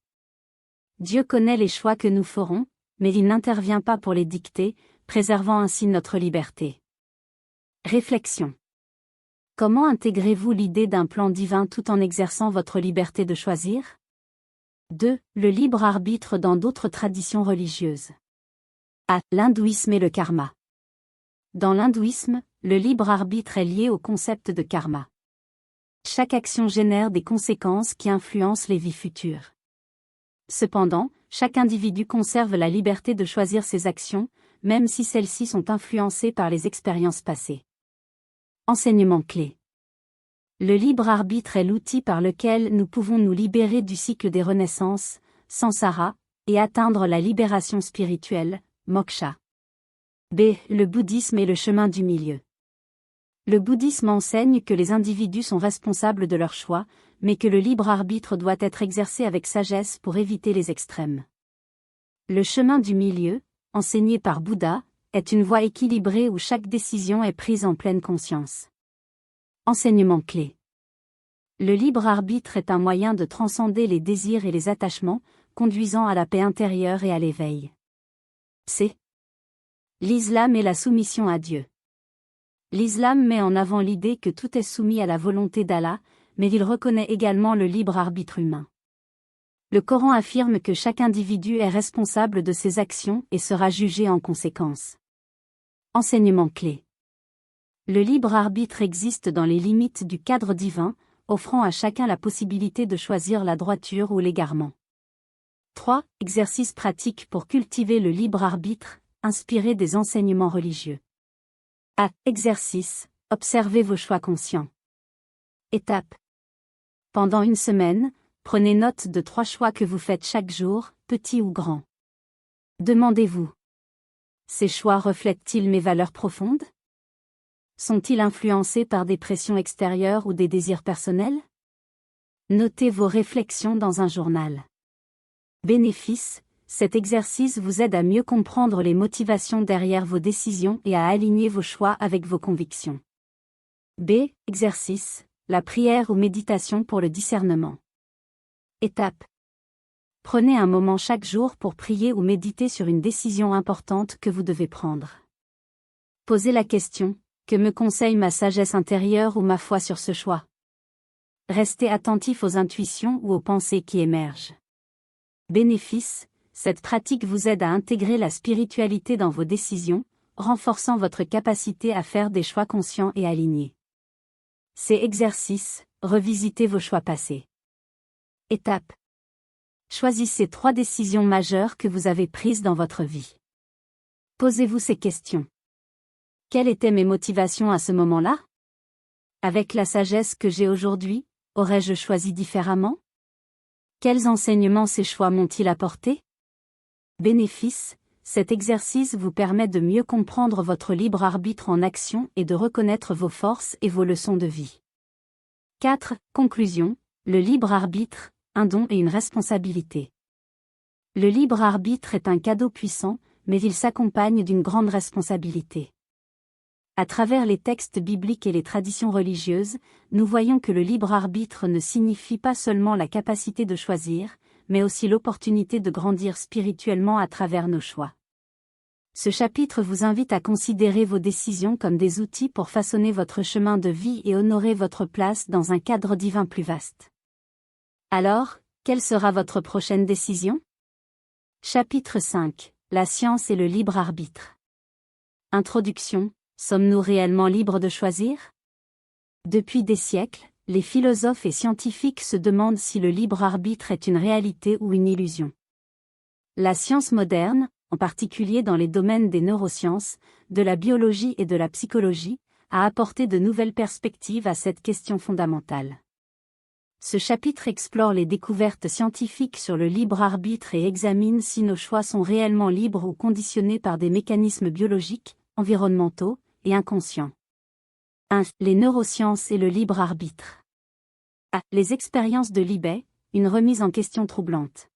Dieu connaît les choix que nous ferons, mais il n'intervient pas pour les dicter, préservant ainsi notre liberté. Réflexion. Comment intégrez-vous l'idée d'un plan divin tout en exerçant votre liberté de choisir? 2. Le libre arbitre dans d'autres traditions religieuses. A. L'hindouisme et le karma. Dans l'hindouisme, le libre arbitre est lié au concept de karma. Chaque action génère des conséquences qui influencent les vies futures. Cependant, chaque individu conserve la liberté de choisir ses actions, même si celles-ci sont influencées par les expériences passées. Enseignement clé. Le libre arbitre est l'outil par lequel nous pouvons nous libérer du cycle des renaissances, samsara, et atteindre la libération spirituelle, moksha. B. Le bouddhisme et le chemin du milieu. Le bouddhisme enseigne que les individus sont responsables de leurs choix, mais que le libre arbitre doit être exercé avec sagesse pour éviter les extrêmes. Le chemin du milieu, enseigné par Bouddha, est une voie équilibrée où chaque décision est prise en pleine conscience. Enseignement clé. Le libre arbitre est un moyen de transcender les désirs et les attachements, conduisant à la paix intérieure et à l'éveil. C. L'islam et la soumission à Dieu. L'islam met en avant l'idée que tout est soumis à la volonté d'Allah, mais il reconnaît également le libre arbitre humain. Le Coran affirme que chaque individu est responsable de ses actions et sera jugé en conséquence. Enseignement clé. Le libre arbitre existe dans les limites du cadre divin, offrant à chacun la possibilité de choisir la droiture ou l'égarement. 3. Exercices pratiques pour cultiver le libre arbitre, inspiré des enseignements religieux. A. Exercice. Observez vos choix conscients. Étape. Pendant une semaine, prenez note de 3 choix que vous faites chaque jour, petits ou grands. Demandez-vous. Ces choix reflètent-ils mes valeurs profondes? Sont-ils influencés par des pressions extérieures ou des désirs personnels? Notez vos réflexions dans un journal. Bénéfice. Cet exercice vous aide à mieux comprendre les motivations derrière vos décisions et à aligner vos choix avec vos convictions. B. Exercice. La prière ou méditation pour le discernement. Étape. Prenez un moment chaque jour pour prier ou méditer sur une décision importante que vous devez prendre. Posez la question: que me conseille ma sagesse intérieure ou ma foi sur ce choix? Restez attentif aux intuitions ou aux pensées qui émergent. Bénéfice. Cette pratique vous aide à intégrer la spiritualité dans vos décisions, renforçant votre capacité à faire des choix conscients et alignés. Ces exercices, revisitez vos choix passés. Étape. Choisissez 3 décisions majeures que vous avez prises dans votre vie. Posez-vous ces questions. Quelles étaient mes motivations à ce moment-là? Avec la sagesse que j'ai aujourd'hui, aurais-je choisi différemment? Quels enseignements ces choix m'ont-ils apporté? Bénéfice. Cet exercice vous permet de mieux comprendre votre libre arbitre en action et de reconnaître vos forces et vos leçons de vie. 4. Conclusion. Le libre arbitre, un don et une responsabilité. Le libre arbitre est un cadeau puissant, mais il s'accompagne d'une grande responsabilité. À travers les textes bibliques et les traditions religieuses, nous voyons que le libre arbitre ne signifie pas seulement la capacité de choisir, mais aussi l'opportunité de grandir spirituellement à travers nos choix. Ce chapitre vous invite à considérer vos décisions comme des outils pour façonner votre chemin de vie et honorer votre place dans un cadre divin plus vaste. Alors, quelle sera votre prochaine décision? Chapitre 5. La science et le libre arbitre. Introduction. Sommes-nous réellement libres de choisir? Depuis des siècles, les philosophes et scientifiques se demandent si le libre arbitre est une réalité ou une illusion. La science moderne, en particulier dans les domaines des neurosciences, de la biologie et de la psychologie, a apporté de nouvelles perspectives à cette question fondamentale. Ce chapitre explore les découvertes scientifiques sur le libre arbitre et examine si nos choix sont réellement libres ou conditionnés par des mécanismes biologiques, environnementaux et inconscients. 1. Les neurosciences et le libre arbitre. A. Les expériences de Libet, une remise en question troublante.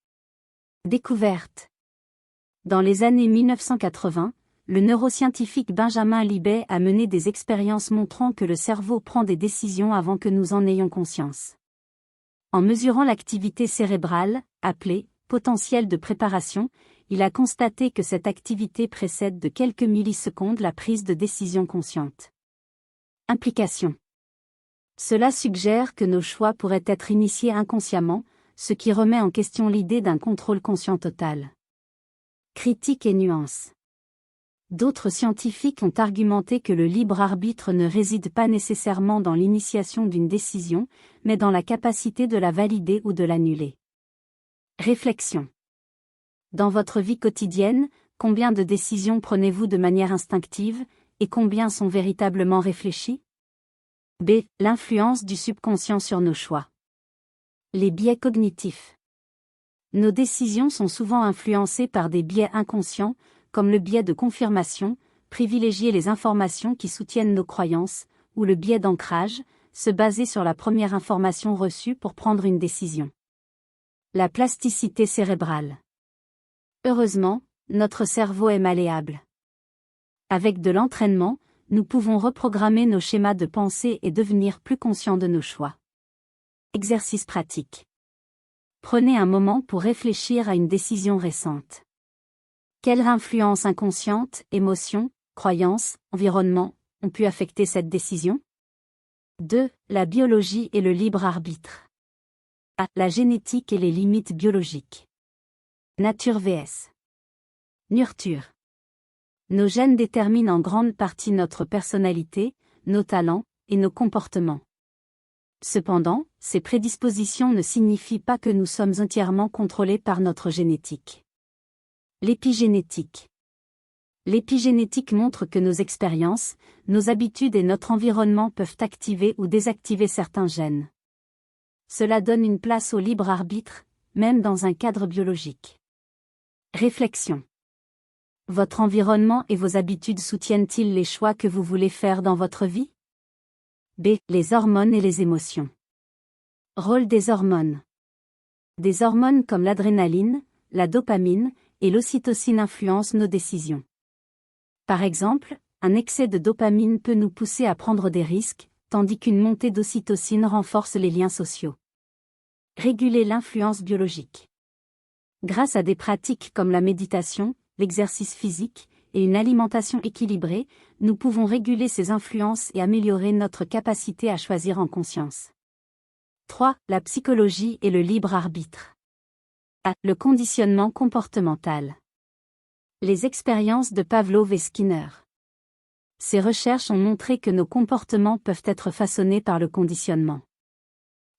Découverte. Dans les années 1980, le neuroscientifique Benjamin Libet a mené des expériences montrant que le cerveau prend des décisions avant que nous en ayons conscience. En mesurant l'activité cérébrale, appelée potentiel de préparation, il a constaté que cette activité précède de quelques millisecondes la prise de décision consciente. Implication. Cela suggère que nos choix pourraient être initiés inconsciemment, ce qui remet en question l'idée d'un contrôle conscient total. Critique et nuance. D'autres scientifiques ont argumenté que le libre arbitre ne réside pas nécessairement dans l'initiation d'une décision, mais dans la capacité de la valider ou de l'annuler. Réflexion. Dans votre vie quotidienne, combien de décisions prenez-vous de manière instinctive, et combien sont véritablement réfléchies? B. L'influence du subconscient sur nos choix. Les biais cognitifs. Nos décisions sont souvent influencées par des biais inconscients, comme le biais de confirmation, privilégier les informations qui soutiennent nos croyances, ou le biais d'ancrage, se baser sur la première information reçue pour prendre une décision. La plasticité cérébrale. Heureusement, notre cerveau est malléable. Avec de l'entraînement, nous pouvons reprogrammer nos schémas de pensée et devenir plus conscients de nos choix. Exercice pratique. Prenez un moment pour réfléchir à une décision récente. Quelle influence inconsciente, émotions, croyances, environnement ont pu affecter cette décision? 2. La biologie et le libre arbitre. A. La génétique et les limites biologiques. Nature vs. nurture. Nos gènes déterminent en grande partie notre personnalité, nos talents et nos comportements. Cependant, ces prédispositions ne signifient pas que nous sommes entièrement contrôlés par notre génétique. L'épigénétique. L'épigénétique montre que nos expériences, nos habitudes et notre environnement peuvent activer ou désactiver certains gènes. Cela donne une place au libre arbitre, même dans un cadre biologique. Réflexion. Votre environnement et vos habitudes soutiennent-ils les choix que vous voulez faire dans votre vie? B. Les hormones et les émotions. Rôle des hormones. Des hormones comme l'adrénaline, la dopamine et l'ocytocine influencent nos décisions. Par exemple, un excès de dopamine peut nous pousser à prendre des risques, tandis qu'une montée d'ocytocine renforce les liens sociaux. Réguler l'influence biologique. Grâce à des pratiques comme la méditation, l'exercice physique et une alimentation équilibrée, nous pouvons réguler ces influences et améliorer notre capacité à choisir en conscience. 3. La psychologie et le libre arbitre. A. Le conditionnement comportemental. Les expériences de Pavlov et Skinner. Ces recherches ont montré que nos comportements peuvent être façonnés par le conditionnement.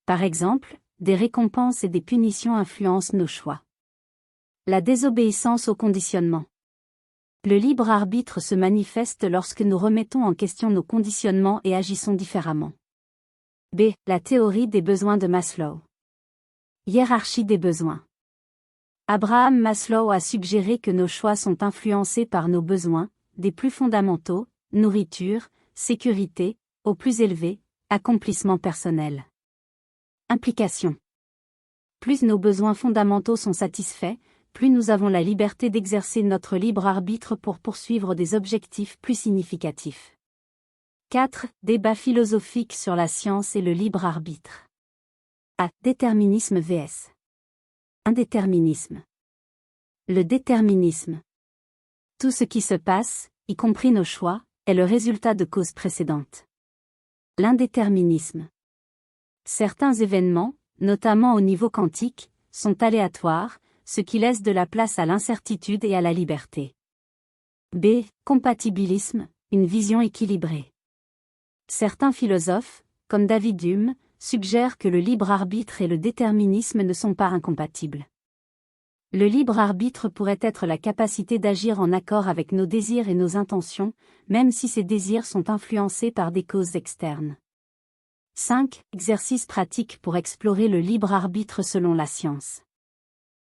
Par exemple, des récompenses et des punitions influencent nos choix. La désobéissance au conditionnement. Le libre arbitre se manifeste lorsque nous remettons en question nos conditionnements et agissons différemment. B. La théorie des besoins de Maslow. Hiérarchie des besoins. Abraham Maslow a suggéré que nos choix sont influencés par nos besoins, des plus fondamentaux, nourriture, sécurité, aux plus élevés, accomplissement personnel. Implication. Plus nos besoins fondamentaux sont satisfaits, plus nous avons la liberté d'exercer notre libre arbitre pour poursuivre des objectifs plus significatifs. 4. Débat philosophique sur la science et le libre arbitre. A. Déterminisme vs. Indéterminisme. Le déterminisme. Tout ce qui se passe, y compris nos choix, est le résultat de causes précédentes. L'indéterminisme. Certains événements, notamment au niveau quantique, sont aléatoires, ce qui laisse de la place à l'incertitude et à la liberté. B. Compatibilisme, une vision équilibrée. Certains philosophes, comme David Hume, suggèrent que le libre arbitre et le déterminisme ne sont pas incompatibles. Le libre arbitre pourrait être la capacité d'agir en accord avec nos désirs et nos intentions, même si ces désirs sont influencés par des causes externes. 5. Exercices pratiques pour explorer le libre arbitre selon la science.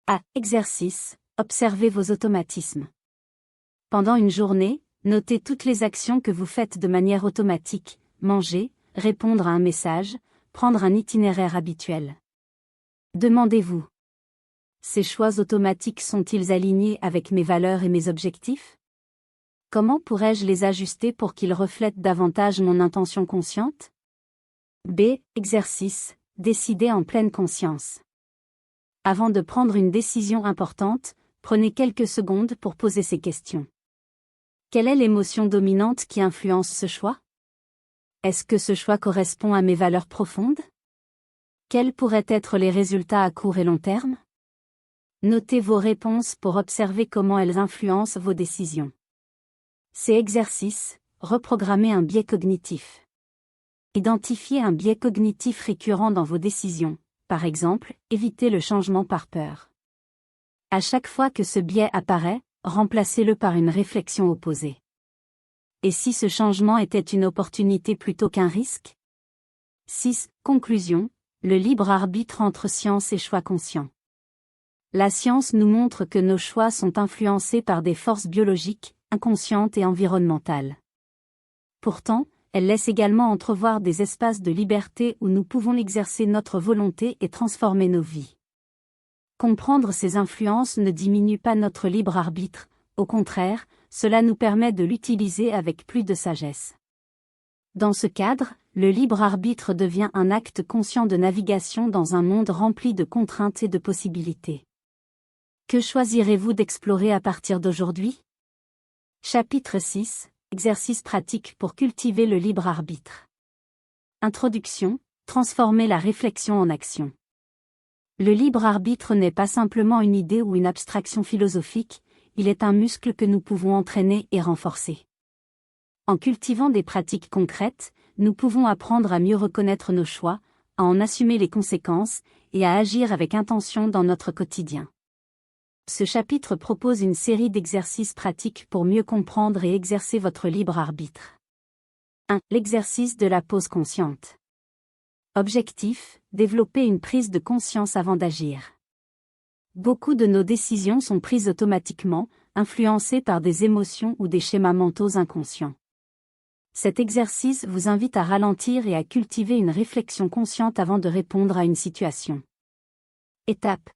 A. Exercice. Observez vos automatismes. Pendant une journée, notez toutes les actions que vous faites de manière automatique: manger, répondre à un message, prendre un itinéraire habituel. Demandez-vous: ces choix automatiques sont-ils alignés avec mes valeurs et mes objectifs? Comment pourrais-je les ajuster pour qu'ils reflètent davantage mon intention consciente? B. Exercice. Décidez en pleine conscience. Avant de prendre une décision importante, prenez quelques secondes pour poser ces questions. Quelle est l'émotion dominante qui influence ce choix? Est-ce que ce choix correspond à mes valeurs profondes? Quels pourraient être les résultats à court et long terme? Notez vos réponses pour observer comment elles influencent vos décisions. Ces exercices, reprogrammez un biais cognitif. Identifiez un biais cognitif récurrent dans vos décisions, par exemple, éviter le changement par peur. À chaque fois que ce biais apparaît, remplacez-le par une réflexion opposée. Et si ce changement était une opportunité plutôt qu'un risque? 6. Conclusion. Le libre arbitre entre science et choix conscient. La science nous montre que nos choix sont influencés par des forces biologiques, inconscientes et environnementales. Pourtant, elle laisse également entrevoir des espaces de liberté où nous pouvons exercer notre volonté et transformer nos vies. Comprendre ces influences ne diminue pas notre libre arbitre, au contraire, cela nous permet de l'utiliser avec plus de sagesse. Dans ce cadre, le libre arbitre devient un acte conscient de navigation dans un monde rempli de contraintes et de possibilités. Que choisirez-vous d'explorer à partir d'aujourd'hui? Chapitre 6. Exercices pratiques pour cultiver le libre arbitre. Introduction. Transformer la réflexion en action. Le libre arbitre n'est pas simplement une idée ou une abstraction philosophique, il est un muscle que nous pouvons entraîner et renforcer. En cultivant des pratiques concrètes, nous pouvons apprendre à mieux reconnaître nos choix, à en assumer les conséquences, et à agir avec intention dans notre quotidien. Ce chapitre propose une série d'exercices pratiques pour mieux comprendre et exercer votre libre arbitre. 1. L'exercice de la pause consciente. Objectif: développer une prise de conscience avant d'agir. Beaucoup de nos décisions sont prises automatiquement, influencées par des émotions ou des schémas mentaux inconscients. Cet exercice vous invite à ralentir et à cultiver une réflexion consciente avant de répondre à une situation. Étape.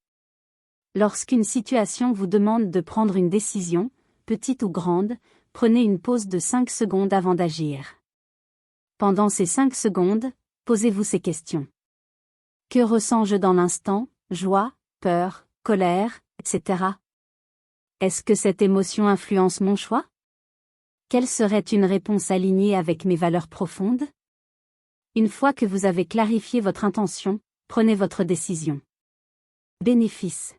Lorsqu'une situation vous demande de prendre une décision, petite ou grande, prenez une pause de 5 secondes avant d'agir. Pendant ces 5 secondes, posez-vous ces questions. Que ressens-je dans l'instant? Joie, peur, colère, etc. Est-ce que cette émotion influence mon choix? Quelle serait une réponse alignée avec mes valeurs profondes? Une fois que vous avez clarifié votre intention, prenez votre décision. Bénéfice.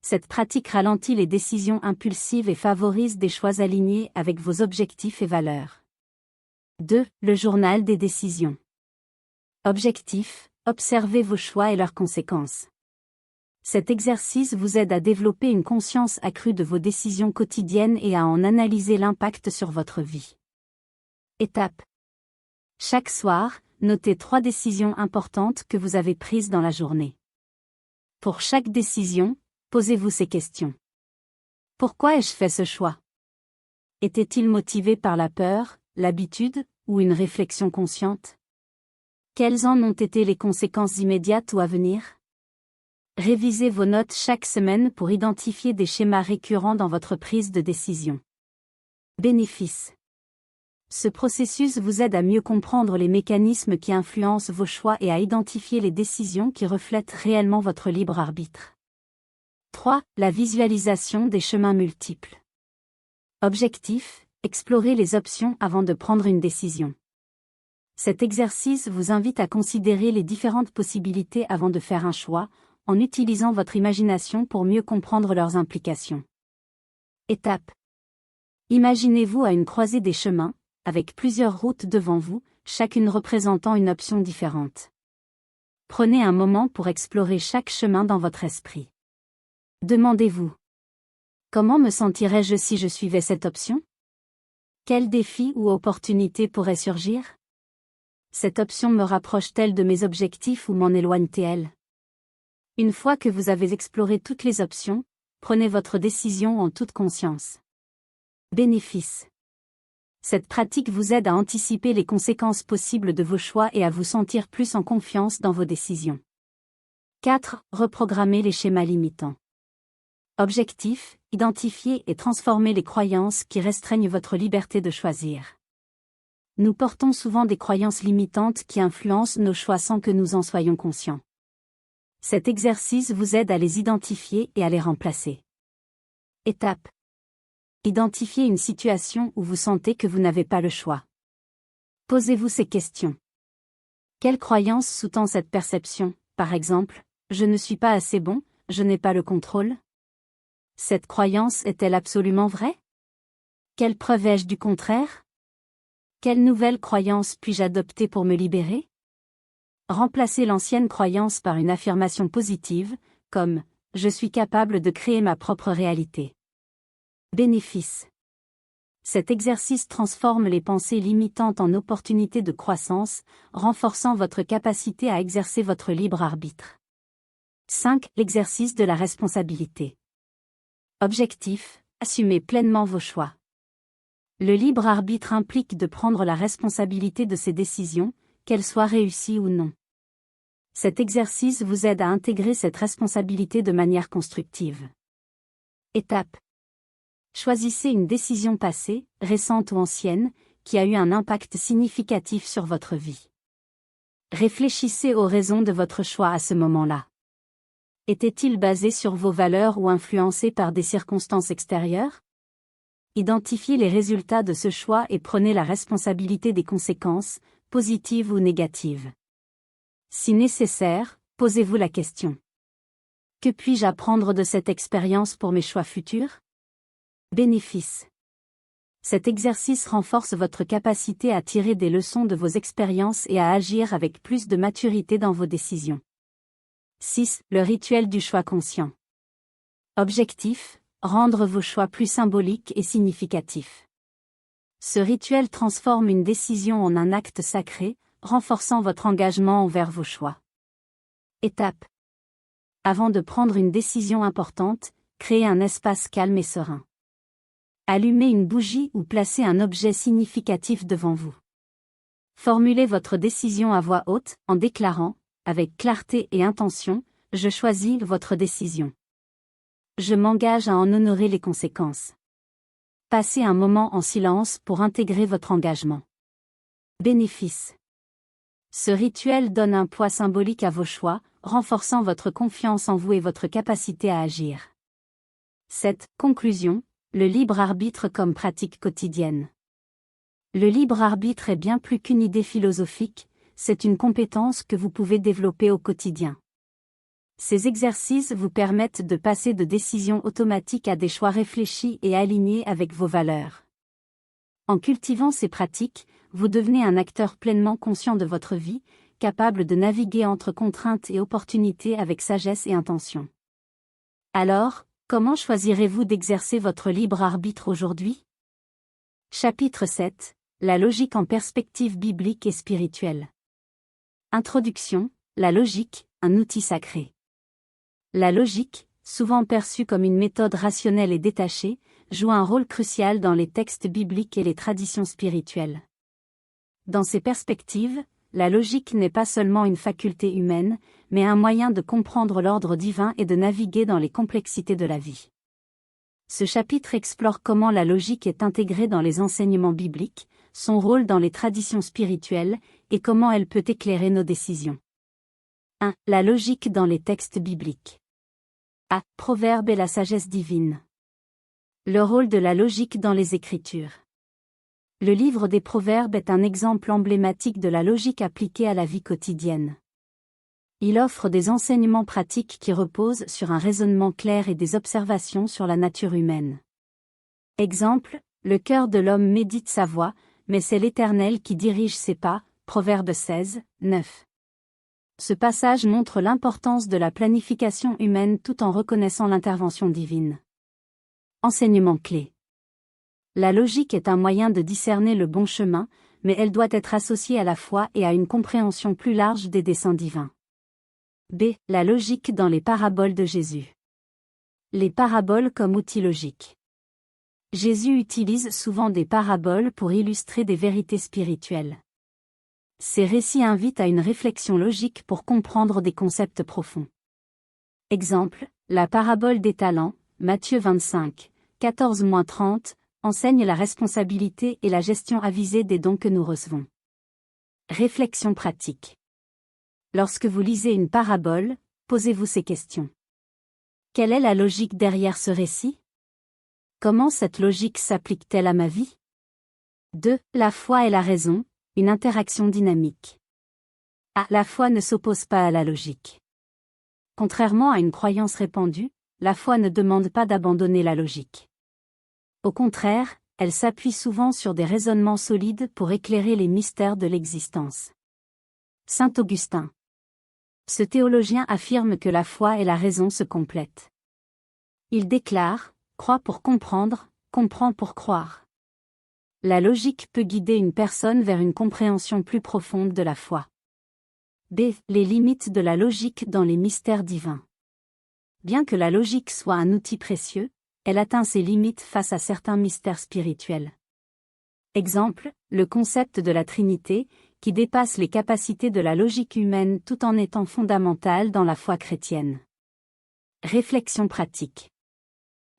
Cette pratique ralentit les décisions impulsives et favorise des choix alignés avec vos objectifs et valeurs. 2. Le journal des décisions. Objectif: observez vos choix et leurs conséquences. Cet exercice vous aide à développer une conscience accrue de vos décisions quotidiennes et à en analyser l'impact sur votre vie. Étape. Chaque soir, notez 3 décisions importantes que vous avez prises dans la journée. Pour chaque décision, posez-vous ces questions. Pourquoi ai-je fait ce choix? Était-il motivé par la peur, l'habitude, ou une réflexion consciente? Quelles en ont été les conséquences immédiates ou à venir? Révisez vos notes chaque semaine pour identifier des schémas récurrents dans votre prise de décision. Bénéfice. Ce processus vous aide à mieux comprendre les mécanismes qui influencent vos choix et à identifier les décisions qui reflètent réellement votre libre arbitre. 3. La visualisation des chemins multiples. Objectif: explorer les options avant de prendre une décision. Cet exercice vous invite à considérer les différentes possibilités avant de faire un choix, en utilisant votre imagination pour mieux comprendre leurs implications. Étape. Imaginez-vous à une croisée des chemins, avec plusieurs routes devant vous, chacune représentant une option différente. Prenez un moment pour explorer chaque chemin dans votre esprit. Demandez-vous: comment me sentirais-je si je suivais cette option? Quels défis ou opportunités pourraient surgir? Cette option me rapproche-t-elle de mes objectifs ou m'en éloigne-t-elle? Une fois que vous avez exploré toutes les options, prenez votre décision en toute conscience. Bénéfices. Cette pratique vous aide à anticiper les conséquences possibles de vos choix et à vous sentir plus en confiance dans vos décisions. 4. Reprogrammer les schémas limitants. Objectif, identifier et transformer les croyances qui restreignent votre liberté de choisir. Nous portons souvent des croyances limitantes qui influencent nos choix sans que nous en soyons conscients. Cet exercice vous aide à les identifier et à les remplacer. Étape. Identifiez une situation où vous sentez que vous n'avez pas le choix. Posez-vous ces questions. Quelle croyance sous-tend cette perception? Par exemple, je ne suis pas assez bon, je n'ai pas le contrôle? Cette croyance est-elle absolument vraie? Quelle preuve ai-je du contraire? Quelle nouvelle croyance puis-je adopter pour me libérer? Remplacez l'ancienne croyance par une affirmation positive, comme « Je suis capable de créer ma propre réalité ». Bénéfices. Cet exercice transforme les pensées limitantes en opportunités de croissance, renforçant votre capacité à exercer votre libre arbitre. 5. L'exercice de la responsabilité. Objectif, assumez pleinement vos choix. Le libre arbitre implique de prendre la responsabilité de ses décisions, qu'elles soient réussies ou non. Cet exercice vous aide à intégrer cette responsabilité de manière constructive. Étape. Choisissez une décision passée, récente ou ancienne, qui a eu un impact significatif sur votre vie. Réfléchissez aux raisons de votre choix à ce moment-là. Était-il basé sur vos valeurs ou influencé par des circonstances extérieures? Identifiez les résultats de ce choix et prenez la responsabilité des conséquences, positives ou négatives. Si nécessaire, posez-vous la question. Que puis-je apprendre de cette expérience pour mes choix futurs? Bénéfices. Cet exercice renforce votre capacité à tirer des leçons de vos expériences et à agir avec plus de maturité dans vos décisions. 6. Le rituel du choix conscient. Objectif, rendre vos choix plus symboliques et significatifs. Ce rituel transforme une décision en un acte sacré, renforçant votre engagement envers vos choix. Étape. Avant de prendre une décision importante, créez un espace calme et serein. Allumez une bougie ou placez un objet significatif devant vous. Formulez votre décision à voix haute, en déclarant, avec clarté et intention, « Je choisis votre décision. Je m'engage à en honorer les conséquences. » Passez un moment en silence pour intégrer votre engagement. Bénéfices. Ce rituel donne un poids symbolique à vos choix, renforçant votre confiance en vous et votre capacité à agir. 7. Conclusion. Le libre arbitre comme pratique quotidienne. Le libre arbitre est bien plus qu'une idée philosophique, c'est une compétence que vous pouvez développer au quotidien. Ces exercices vous permettent de passer de décisions automatiques à des choix réfléchis et alignés avec vos valeurs. En cultivant ces pratiques, vous devenez un acteur pleinement conscient de votre vie, capable de naviguer entre contraintes et opportunités avec sagesse et intention. Alors, comment choisirez-vous d'exercer votre libre arbitre aujourd'hui? Chapitre 7. La logique en perspective biblique et spirituelle. Introduction. La logique, un outil sacré. La logique, souvent perçue comme une méthode rationnelle et détachée, joue un rôle crucial dans les textes bibliques et les traditions spirituelles. Dans ces perspectives, la logique n'est pas seulement une faculté humaine, mais un moyen de comprendre l'ordre divin et de naviguer dans les complexités de la vie. Ce chapitre explore comment la logique est intégrée dans les enseignements bibliques, son rôle dans les traditions spirituelles, et comment elle peut éclairer nos décisions. 1. La logique dans les textes bibliques. A. Proverbes et la sagesse divine. Le rôle de la logique dans les Écritures. Le livre des Proverbes est un exemple emblématique de la logique appliquée à la vie quotidienne. Il offre des enseignements pratiques qui reposent sur un raisonnement clair et des observations sur la nature humaine. Exemple, le cœur de l'homme médite sa voie, mais c'est l'Éternel qui dirige ses pas, Proverbe 16, 9. Ce passage montre l'importance de la planification humaine tout en reconnaissant l'intervention divine. Enseignement clé. La logique est un moyen de discerner le bon chemin, mais elle doit être associée à la foi et à une compréhension plus large des desseins divins. B. La logique dans les paraboles de Jésus. Les paraboles comme outil logique. Jésus utilise souvent des paraboles pour illustrer des vérités spirituelles. Ces récits invitent à une réflexion logique pour comprendre des concepts profonds. Exemple, la parabole des talents, Matthieu 25, 14-30, enseigne la responsabilité et la gestion avisée des dons que nous recevons. Réflexion pratique. Lorsque vous lisez une parabole, posez-vous ces questions. Quelle est la logique derrière ce récit? Comment cette logique s'applique-t-elle à ma vie? 2. La foi et la raison, une interaction dynamique. A. La foi ne s'oppose pas à la logique. Contrairement à une croyance répandue, la foi ne demande pas d'abandonner la logique. Au contraire, elle s'appuie souvent sur des raisonnements solides pour éclairer les mystères de l'existence. Saint Augustin. Ce théologien affirme que la foi et la raison se complètent. Il déclare: crois pour comprendre, comprends pour croire. La logique peut guider une personne vers une compréhension plus profonde de la foi. B. Les limites de la logique dans les mystères divins. Bien que la logique soit un outil précieux, elle atteint ses limites face à certains mystères spirituels. Exemple, le concept de la Trinité, qui dépasse les capacités de la logique humaine tout en étant fondamental dans la foi chrétienne. Réflexion pratique.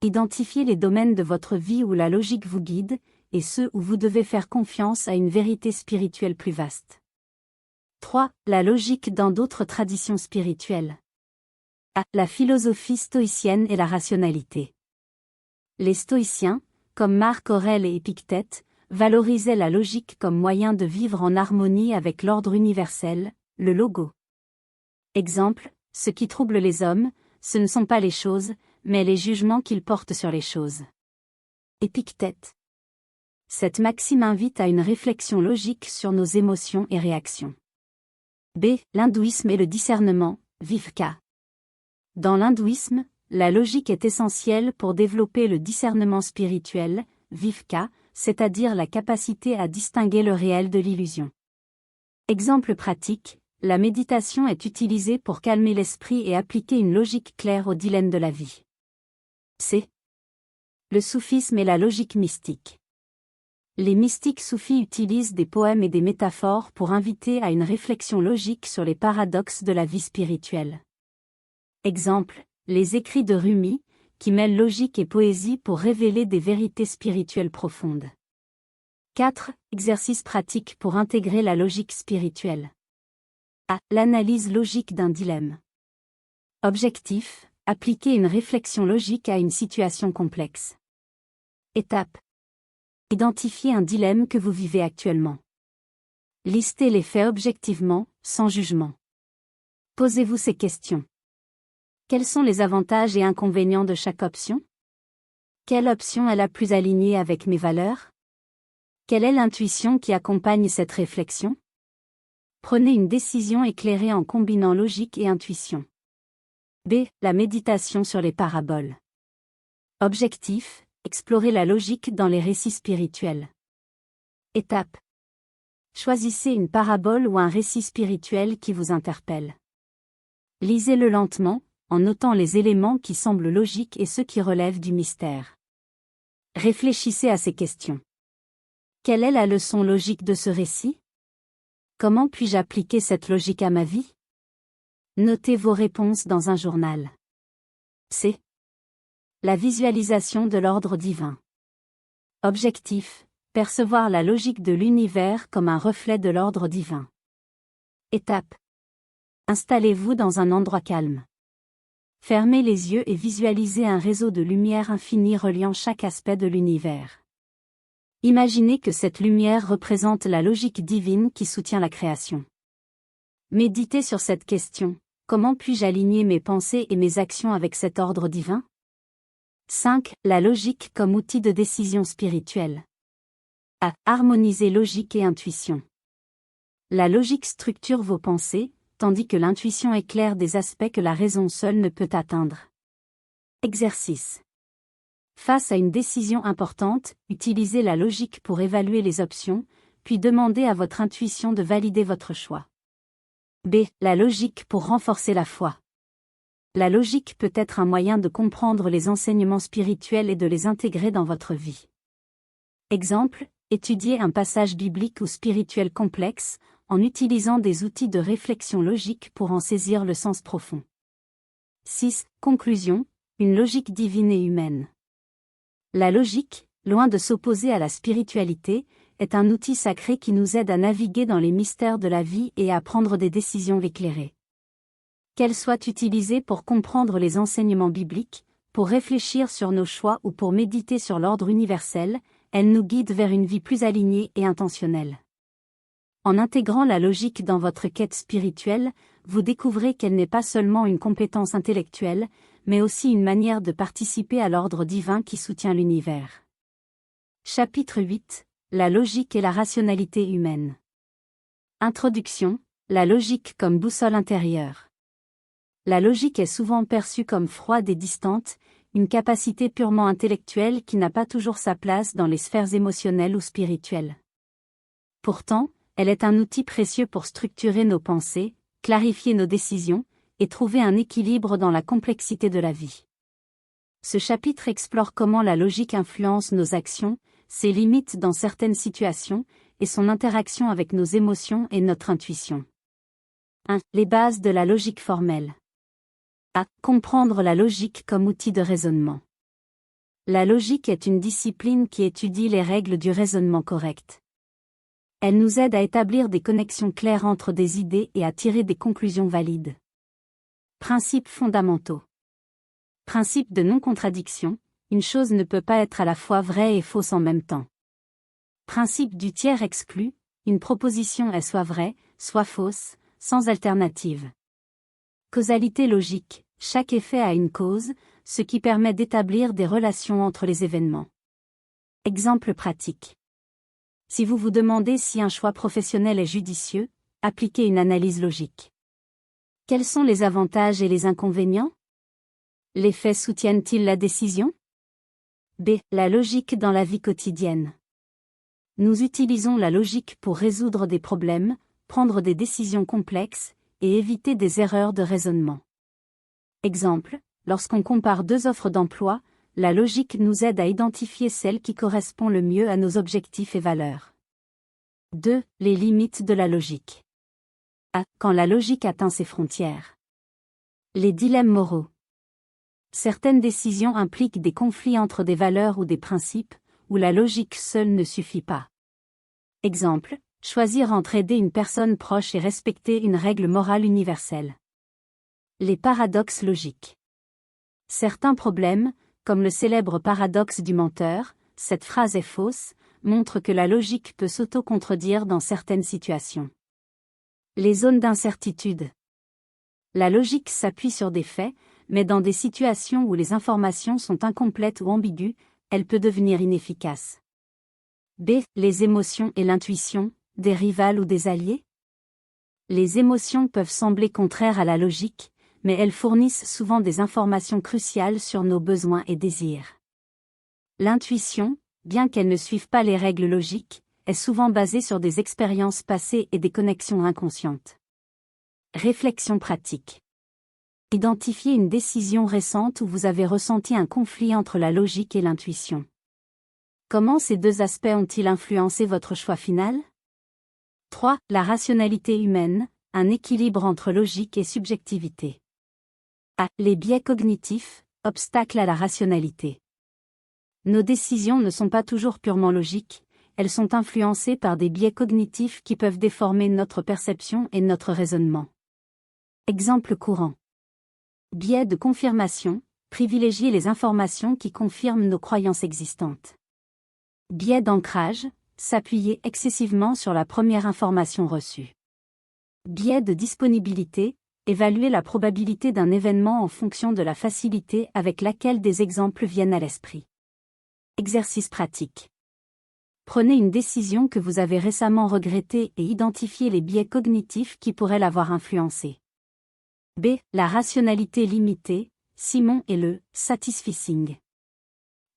Identifiez les domaines de votre vie où la logique vous guide, et ceux où vous devez faire confiance à une vérité spirituelle plus vaste. 3. La logique dans d'autres traditions spirituelles. A. La philosophie stoïcienne et la rationalité. Les stoïciens, comme Marc Aurèle et Épictète, valorisaient la logique comme moyen de vivre en harmonie avec l'ordre universel, le logo. Exemple, ce qui trouble les hommes, ce ne sont pas les choses, mais les jugements qu'ils portent sur les choses. Épictète. Cette maxime invite à une réflexion logique sur nos émotions et réactions. B. L'hindouisme et le discernement, Viveka. Dans l'hindouisme, la logique est essentielle pour développer le discernement spirituel, Viveka, c'est-à-dire la capacité à distinguer le réel de l'illusion. Exemple pratique, la méditation est utilisée pour calmer l'esprit et appliquer une logique claire aux dilemmes de la vie. C. Le soufisme et la logique mystique. Les mystiques soufis utilisent des poèmes et des métaphores pour inviter à une réflexion logique sur les paradoxes de la vie spirituelle. Exemple, les écrits de Rumi, qui mêlent logique et poésie pour révéler des vérités spirituelles profondes. 4. Exercices pratiques pour intégrer la logique spirituelle. A. L'analyse logique d'un dilemme. Objectif, appliquer une réflexion logique à une situation complexe. Étape. Identifiez un dilemme que vous vivez actuellement. Listez les faits objectivement, sans jugement. Posez-vous ces questions. Quels sont les avantages et inconvénients de chaque option? Quelle option est la plus alignée avec mes valeurs? Quelle est l'intuition qui accompagne cette réflexion? Prenez une décision éclairée en combinant logique et intuition. B. La méditation sur les paraboles. Objectif, explorer la logique dans les récits spirituels. Étape. Choisissez une parabole ou un récit spirituel qui vous interpelle. Lisez-le lentement, en notant les éléments qui semblent logiques et ceux qui relèvent du mystère. Réfléchissez à ces questions. Quelle est la leçon logique de ce récit? Comment puis-je appliquer cette logique à ma vie? Notez vos réponses dans un journal. C. La visualisation de l'ordre divin. Objectif, percevoir la logique de l'univers comme un reflet de l'ordre divin. Étape. Installez-vous dans un endroit calme. Fermez les yeux et visualisez un réseau de lumière infinie reliant chaque aspect de l'univers. Imaginez que cette lumière représente la logique divine qui soutient la création. Méditez sur cette question: comment puis-je aligner mes pensées et mes actions avec cet ordre divin? 5. La logique comme outil de décision spirituelle. A. Harmoniser logique et intuition. La logique structure vos pensées, tandis que l'intuition éclaire des aspects que la raison seule ne peut atteindre. Exercice. Face à une décision importante, utilisez la logique pour évaluer les options, puis demandez à votre intuition de valider votre choix. B. La logique pour renforcer la foi. La logique peut être un moyen de comprendre les enseignements spirituels et de les intégrer dans votre vie. Exemple, étudier un passage biblique ou spirituel complexe, en utilisant des outils de réflexion logique pour en saisir le sens profond. 6. Conclusion, une logique divine et humaine. La logique, loin de s'opposer à la spiritualité, est un outil sacré qui nous aide à naviguer dans les mystères de la vie et à prendre des décisions éclairées. Qu'elle soit utilisée pour comprendre les enseignements bibliques, pour réfléchir sur nos choix ou pour méditer sur l'ordre universel, elle nous guide vers une vie plus alignée et intentionnelle. En intégrant la logique dans votre quête spirituelle, vous découvrez qu'elle n'est pas seulement une compétence intellectuelle, mais aussi une manière de participer à l'ordre divin qui soutient l'univers. Chapitre 8. La logique et la rationalité humaine. Introduction. La logique comme boussole intérieure. La logique est souvent perçue comme froide et distante, une capacité purement intellectuelle qui n'a pas toujours sa place dans les sphères émotionnelles ou spirituelles. Pourtant, elle est un outil précieux pour structurer nos pensées, clarifier nos décisions, et trouver un équilibre dans la complexité de la vie. Ce chapitre explore comment la logique influence nos actions, ses limites dans certaines situations, et son interaction avec nos émotions et notre intuition. 1. Les bases de la logique formelle. A. Comprendre la logique comme outil de raisonnement. La logique est une discipline qui étudie les règles du raisonnement correct. Elle nous aide à établir des connexions claires entre des idées et à tirer des conclusions valides. Principes fondamentaux. Principe de non-contradiction, une chose ne peut pas être à la fois vraie et fausse en même temps. Principe du tiers exclu, une proposition est soit vraie, soit fausse, sans alternative. Causalité logique, chaque effet a une cause, ce qui permet d'établir des relations entre les événements. Exemple pratique. Si vous vous demandez si un choix professionnel est judicieux, appliquez une analyse logique. Quels sont les avantages et les inconvénients? Les faits soutiennent-ils la décision? B. La logique dans la vie quotidienne. Nous utilisons la logique pour résoudre des problèmes, prendre des décisions complexes, et éviter des erreurs de raisonnement. Exemple, lorsqu'on compare deux offres d'emploi, la logique nous aide à identifier celle qui correspond le mieux à nos objectifs et valeurs. 2. Les limites de la logique. A. Quand la logique atteint ses frontières. Les dilemmes moraux. Certaines décisions impliquent des conflits entre des valeurs ou des principes, où la logique seule ne suffit pas. Exemple, choisir entre aider une personne proche et respecter une règle morale universelle. Les paradoxes logiques. Certains problèmes, comme le célèbre paradoxe du menteur, cette phrase est fausse, montrent que la logique peut s'auto-contredire dans certaines situations. Les zones d'incertitude. La logique s'appuie sur des faits, mais dans des situations où les informations sont incomplètes ou ambiguës, elle peut devenir inefficace. B. Les émotions et l'intuition, des rivales ou des alliés? Les émotions peuvent sembler contraires à la logique, mais elles fournissent souvent des informations cruciales sur nos besoins et désirs. L'intuition, bien qu'elle ne suive pas les règles logiques, est souvent basée sur des expériences passées et des connexions inconscientes. Réflexion pratique. Identifiez une décision récente où vous avez ressenti un conflit entre la logique et l'intuition. Comment ces deux aspects ont-ils influencé votre choix final? 3. La rationalité humaine, un équilibre entre logique et subjectivité. A. Les biais cognitifs, obstacles à la rationalité. Nos décisions ne sont pas toujours purement logiques, elles sont influencées par des biais cognitifs qui peuvent déformer notre perception et notre raisonnement. Exemple courant. Biais de confirmation, privilégier les informations qui confirment nos croyances existantes. Biais d'ancrage, s'appuyer excessivement sur la première information reçue. Biais de disponibilité, évaluer la probabilité d'un événement en fonction de la facilité avec laquelle des exemples viennent à l'esprit. Exercice pratique. Prenez une décision que vous avez récemment regrettée et identifiez les biais cognitifs qui pourraient l'avoir influencée. B. La rationalité limitée, Simon et le « satisficing ».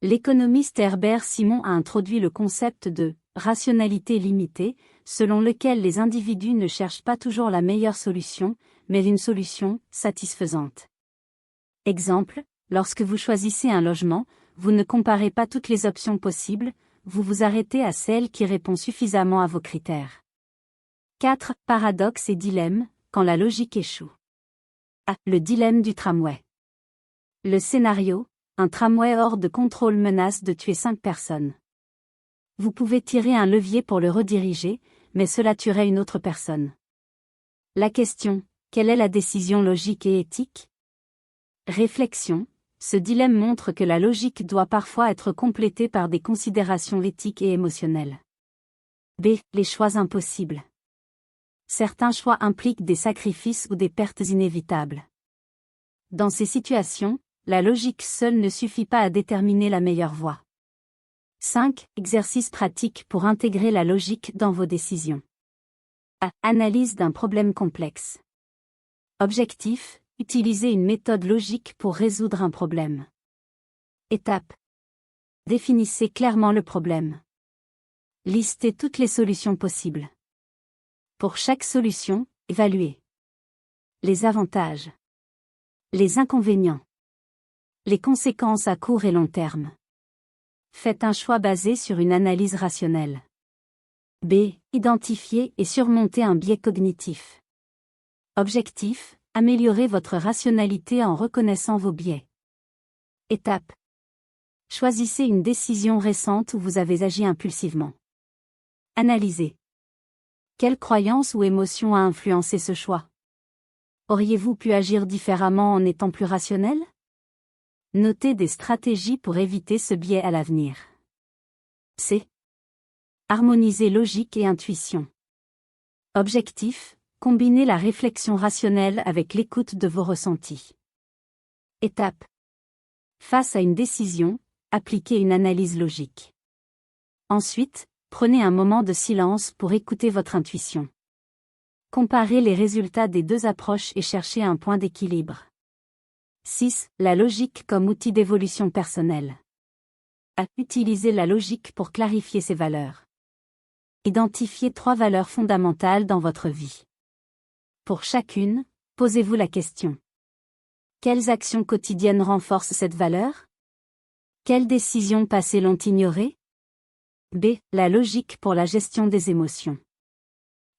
L'économiste Herbert Simon a introduit le concept de rationalité limitée, selon lequel les individus ne cherchent pas toujours la meilleure solution, mais une solution satisfaisante. Exemple, lorsque vous choisissez un logement, vous ne comparez pas toutes les options possibles, vous vous arrêtez à celle qui répond suffisamment à vos critères. 4. Paradoxe et dilemme, quand la logique échoue. A. Le dilemme du tramway. Le scénario, un tramway hors de contrôle menace de tuer 5 personnes. Vous pouvez tirer un levier pour le rediriger, mais cela tuerait une autre personne. La question, quelle est la décision logique et éthique? Réflexion, ce dilemme montre que la logique doit parfois être complétée par des considérations éthiques et émotionnelles. B. Les choix impossibles. Certains choix impliquent des sacrifices ou des pertes inévitables. Dans ces situations, la logique seule ne suffit pas à déterminer la meilleure voie. 5. Exercice pratique pour intégrer la logique dans vos décisions. A. Analyse d'un problème complexe. Objectif, utilisez une méthode logique pour résoudre un problème. Étape. Définissez clairement le problème. Listez toutes les solutions possibles. Pour chaque solution, évaluez les avantages, les inconvénients, les conséquences à court et long terme. Faites un choix basé sur une analyse rationnelle. B. Identifier et surmonter un biais cognitif. Objectif, améliorer votre rationalité en reconnaissant vos biais. Étape. Choisissez une décision récente où vous avez agi impulsivement. Analysez. Quelle croyance ou émotion a influencé ce choix? Auriez-vous pu agir différemment en étant plus rationnel? Notez des stratégies pour éviter ce biais à l'avenir. C. Harmoniser logique et intuition. Objectif, combiner la réflexion rationnelle avec l'écoute de vos ressentis. Étape. Face à une décision, appliquez une analyse logique. Ensuite, prenez un moment de silence pour écouter votre intuition. Comparez les résultats des deux approches et cherchez un point d'équilibre. 6. La logique comme outil d'évolution personnelle. A. Utiliser la logique pour clarifier ses valeurs. Identifiez 3 valeurs fondamentales dans votre vie. Pour chacune, posez-vous la question. Quelles actions quotidiennes renforcent cette valeur? Quelles décisions passées l'ont ignorée? B. La logique pour la gestion des émotions.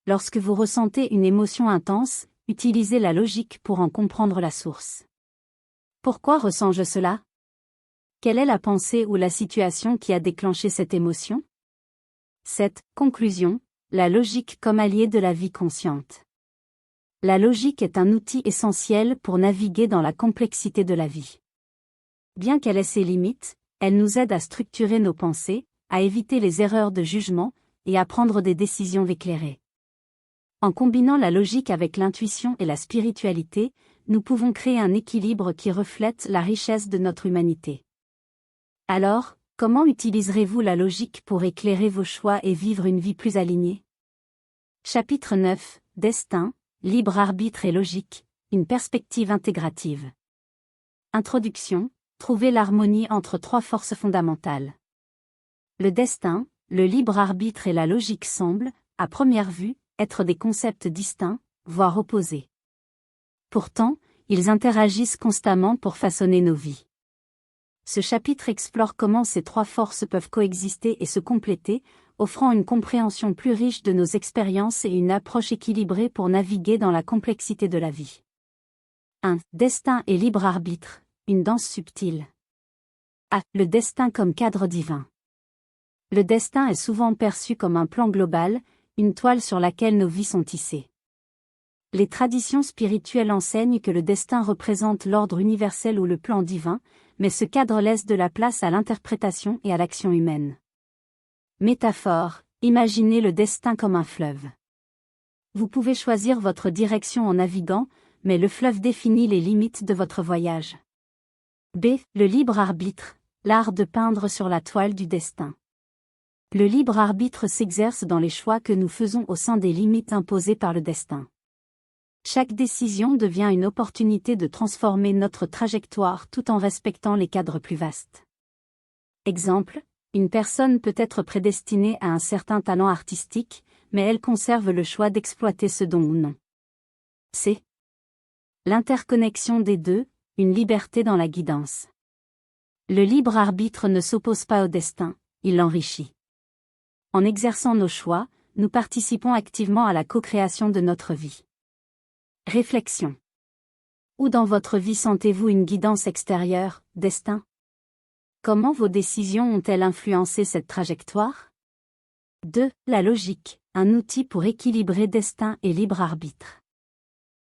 Lorsque vous ressentez une émotion intense, utilisez la logique pour en comprendre la source. Pourquoi ressens-je cela? Quelle est la pensée ou la situation qui a déclenché cette émotion? 7. Conclusion. La logique comme allié de la vie consciente. La logique est un outil essentiel pour naviguer dans la complexité de la vie. Bien qu'elle ait ses limites, elle nous aide à structurer nos pensées, à éviter les erreurs de jugement, et à prendre des décisions éclairées. En combinant la logique avec l'intuition et la spiritualité, nous pouvons créer un équilibre qui reflète la richesse de notre humanité. Alors, comment utiliserez-vous la logique pour éclairer vos choix et vivre une vie plus alignée? Chapitre 9. Destin, libre arbitre et logique, une perspective intégrative. Introduction. Trouvez l'harmonie entre 3 forces fondamentales. Le destin, le libre arbitre et la logique semblent, à première vue, être des concepts distincts, voire opposés. Pourtant, ils interagissent constamment pour façonner nos vies. Ce chapitre explore comment ces 3 forces peuvent coexister et se compléter, offrant une compréhension plus riche de nos expériences et une approche équilibrée pour naviguer dans la complexité de la vie. 1. Destin et libre arbitre, une danse subtile. A. Le destin comme cadre divin. Le destin est souvent perçu comme un plan global, une toile sur laquelle nos vies sont tissées. Les traditions spirituelles enseignent que le destin représente l'ordre universel ou le plan divin, mais ce cadre laisse de la place à l'interprétation et à l'action humaine. Métaphore, imaginez le destin comme un fleuve. Vous pouvez choisir votre direction en naviguant, mais le fleuve définit les limites de votre voyage. B. Le libre arbitre, l'art de peindre sur la toile du destin. Le libre arbitre s'exerce dans les choix que nous faisons au sein des limites imposées par le destin. Chaque décision devient une opportunité de transformer notre trajectoire tout en respectant les cadres plus vastes. Exemple, Une personne peut être prédestinée à un certain talent artistique, mais elle conserve le choix d'exploiter ce don ou non. C. L'interconnexion des deux, une liberté dans la guidance. Le libre arbitre ne s'oppose pas au destin, il l'enrichit. En exerçant nos choix, nous participons activement à la co-création de notre vie. Réflexion. Où dans votre vie sentez-vous une guidance extérieure, destin? Comment vos décisions ont-elles influencé cette trajectoire? 2. La logique, un outil pour équilibrer destin et libre arbitre.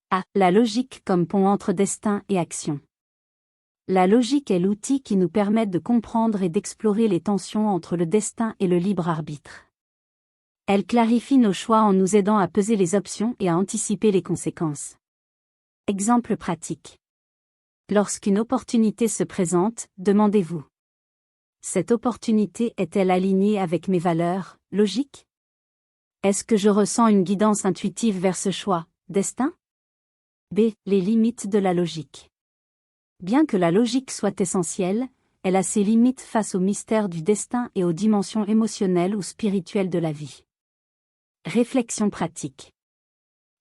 A. La logique comme pont entre destin et action. La logique est l'outil qui nous permet de comprendre et d'explorer les tensions entre le destin et le libre arbitre. Elle clarifie nos choix en nous aidant à peser les options et à anticiper les conséquences. Exemple pratique. Lorsqu'une opportunité se présente, demandez-vous: cette opportunité est-elle alignée avec mes valeurs, logiques? Est-ce que je ressens une guidance intuitive vers ce choix, destin? B. Les limites de la logique. Bien que la logique soit essentielle, elle a ses limites face au mystère du destin et aux dimensions émotionnelles ou spirituelles de la vie. Réflexion pratique.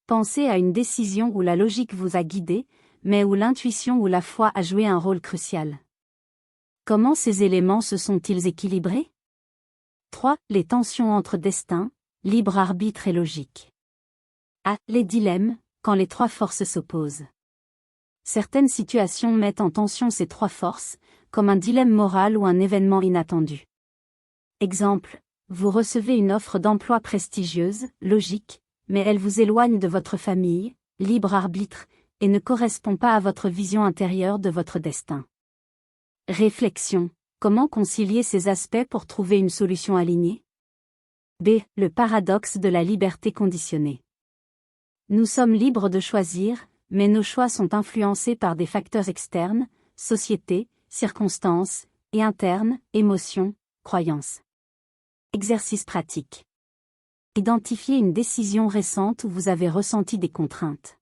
Pensez à une décision où la logique vous a guidé, mais où l'intuition ou la foi a joué un rôle crucial. Comment ces éléments se sont-ils équilibrés? 3. Les tensions entre destin, libre arbitre et logique. A. Les dilemmes, quand les trois forces s'opposent. Certaines situations mettent en tension ces trois forces, comme un dilemme moral ou un événement inattendu. Exemple, vous recevez une offre d'emploi prestigieuse, logique, mais elle vous éloigne de votre famille, libre arbitre, et ne correspond pas à votre vision intérieure de votre destin. Réflexion. Comment concilier ces aspects pour trouver une solution alignée? B. Le paradoxe de la liberté conditionnée. Nous sommes libres de choisir, mais nos choix sont influencés par des facteurs externes, société, circonstances, et internes, émotions, croyances. Exercice pratique. Identifiez une décision récente où vous avez ressenti des contraintes.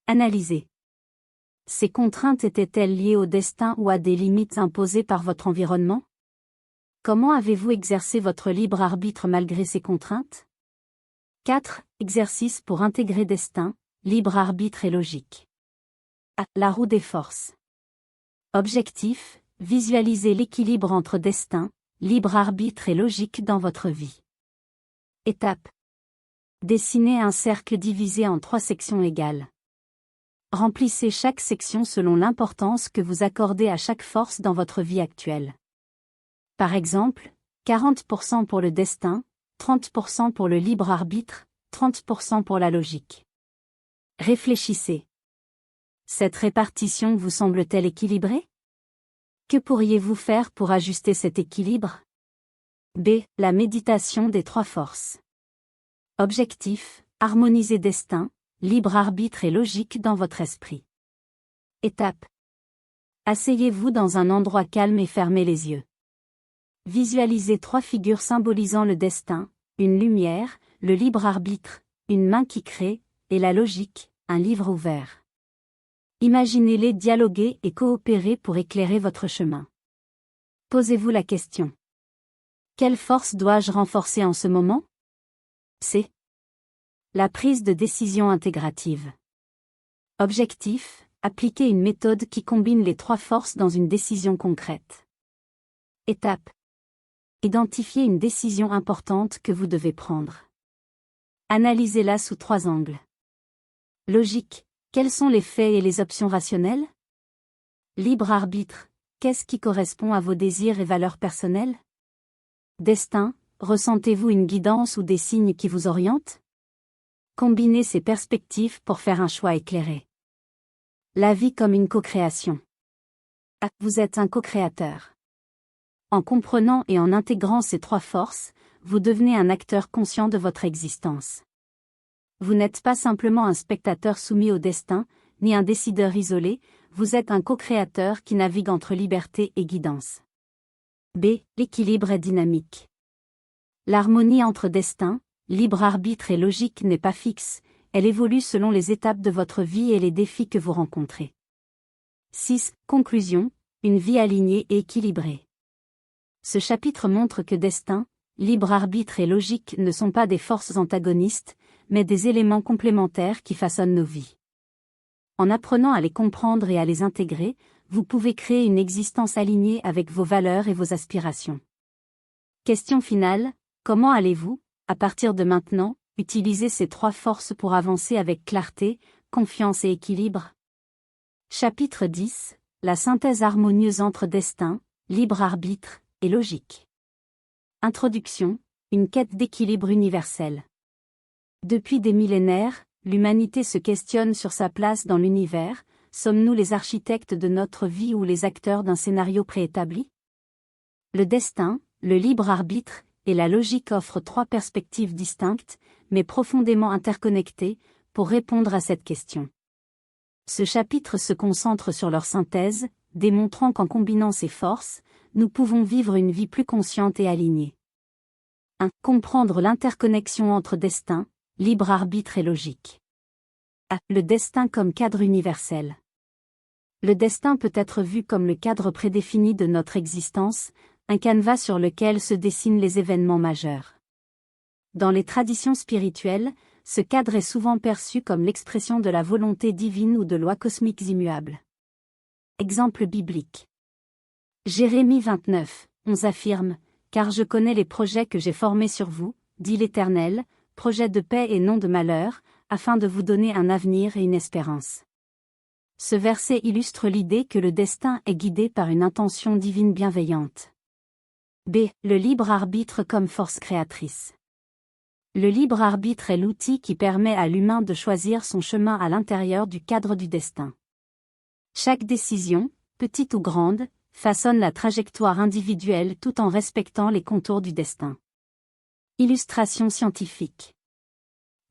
Analysez. Ces contraintes étaient-elles liées au destin ou à des limites imposées par votre environnement? Comment avez-vous exercé votre libre arbitre malgré ces contraintes? 4. Exercice pour intégrer destin, libre arbitre et logique. A. La roue des forces. Objectif, visualisez l'équilibre entre destin, libre arbitre et logique dans votre vie. Étape. Dessinez un cercle divisé en 3 sections égales. Remplissez chaque section selon l'importance que vous accordez à chaque force dans votre vie actuelle. Par exemple, 40% pour le destin, 30% pour le libre arbitre, 30% pour la logique. Réfléchissez. Cette répartition vous semble-t-elle équilibrée? Que pourriez-vous faire pour ajuster cet équilibre? B. La méditation des 3 forces. Objectif, harmoniser destin, libre arbitre et logique dans votre esprit. Étape. Asseyez-vous dans un endroit calme et fermez les yeux. Visualisez 3 figures symbolisant le destin, une lumière, le libre arbitre, une main qui crée, et la logique, un livre ouvert. Imaginez-les dialoguer et coopérer pour éclairer votre chemin. Posez-vous la question. Quelle force dois-je renforcer en ce moment? C. La prise de décision intégrative. Objectif, appliquer une méthode qui combine les 3 forces dans une décision concrète. Étape. Identifiez une décision importante que vous devez prendre. Analysez-la sous 3 angles. Logique, quels sont les faits et les options rationnelles? Libre arbitre, qu'est-ce qui correspond à vos désirs et valeurs personnelles? Destin, ressentez-vous une guidance ou des signes qui vous orientent? Combinez ces perspectives pour faire un choix éclairé. La vie comme une co-création. Ah, vous êtes un co-créateur. En comprenant et en intégrant ces 3 forces, vous devenez un acteur conscient de votre existence. Vous n'êtes pas simplement un spectateur soumis au destin, ni un décideur isolé, vous êtes un co-créateur qui navigue entre liberté et guidance. B. L'équilibre est dynamique. L'harmonie entre destin, libre arbitre et logique n'est pas fixe, elle évolue selon les étapes de votre vie et les défis que vous rencontrez. 6. Conclusion, une vie alignée et équilibrée. Ce chapitre montre que destin, libre arbitre et logique ne sont pas des forces antagonistes, mais des éléments complémentaires qui façonnent nos vies. En apprenant à les comprendre et à les intégrer, vous pouvez créer une existence alignée avec vos valeurs et vos aspirations. Question finale, comment allez-vous, à partir de maintenant, utiliser ces 3 forces pour avancer avec clarté, confiance et équilibre? Chapitre 10, la synthèse harmonieuse entre destin, libre arbitre, et logique. Introduction, une quête d'équilibre universel. Depuis des millénaires, l'humanité se questionne sur sa place dans l'univers. Sommes-nous les architectes de notre vie ou les acteurs d'un scénario préétabli? Le destin, le libre arbitre, et la logique offrent 3 perspectives distinctes, mais profondément interconnectées, pour répondre à cette question. Ce chapitre se concentre sur leur synthèse, démontrant qu'en combinant ces forces, nous pouvons vivre une vie plus consciente et alignée. 1. Comprendre l'interconnexion entre destin, libre arbitre et logique. A. Le destin comme cadre universel. Le destin peut être vu comme le cadre prédéfini de notre existence, un canevas sur lequel se dessinent les événements majeurs. Dans les traditions spirituelles, ce cadre est souvent perçu comme l'expression de la volonté divine ou de lois cosmiques immuables. Exemple biblique. Jérémie 29, 11 affirme, « Car je connais les projets que j'ai formés sur vous, dit l'Éternel, projets de paix et non de malheur, afin de vous donner un avenir et une espérance. » Ce verset illustre l'idée que le destin est guidé par une intention divine bienveillante. B. Le libre arbitre comme force créatrice. Le libre arbitre est l'outil qui permet à l'humain de choisir son chemin à l'intérieur du cadre du destin. Chaque décision, petite ou grande, façonne la trajectoire individuelle tout en respectant les contours du destin. Illustration scientifique.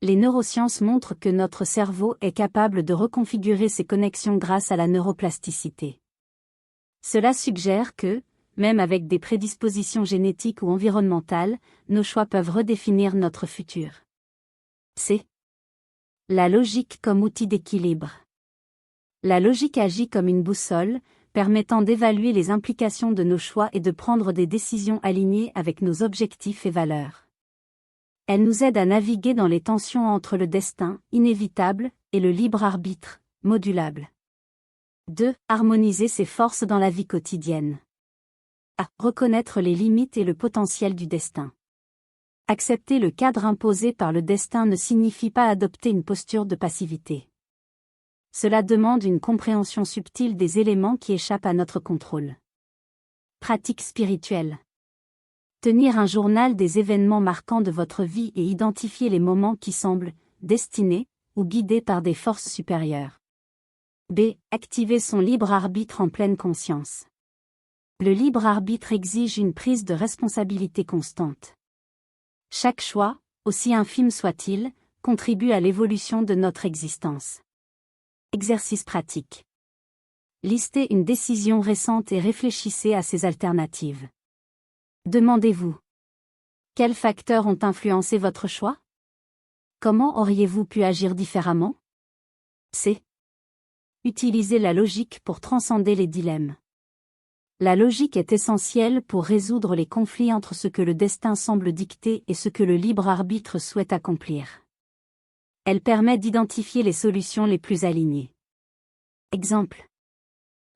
Les neurosciences montrent que notre cerveau est capable de reconfigurer ses connexions grâce à la neuroplasticité. Cela suggère que, même avec des prédispositions génétiques ou environnementales, nos choix peuvent redéfinir notre futur. C. La logique comme outil d'équilibre. La logique agit comme une boussole, permettant d'évaluer les implications de nos choix et de prendre des décisions alignées avec nos objectifs et valeurs. Elle nous aide à naviguer dans les tensions entre le destin, inévitable, et le libre arbitre, modulable. 2. Harmoniser ses forces dans la vie quotidienne. A. Reconnaître les limites et le potentiel du destin. Accepter le cadre imposé par le destin ne signifie pas adopter une posture de passivité. Cela demande une compréhension subtile des éléments qui échappent à notre contrôle. Pratique spirituelle. Tenir un journal des événements marquants de votre vie et identifier les moments qui semblent destinés ou guidés par des forces supérieures. B. Activer son libre arbitre en pleine conscience. Le libre arbitre exige une prise de responsabilité constante. Chaque choix, aussi infime soit-il, contribue à l'évolution de notre existence. Exercice pratique. Listez une décision récente et réfléchissez à ses alternatives. Demandez-vous. Quels facteurs ont influencé votre choix? Comment auriez-vous pu agir différemment? C. Utilisez la logique pour transcender les dilemmes. La logique est essentielle pour résoudre les conflits entre ce que le destin semble dicter et ce que le libre arbitre souhaite accomplir. Elle permet d'identifier les solutions les plus alignées. Exemple.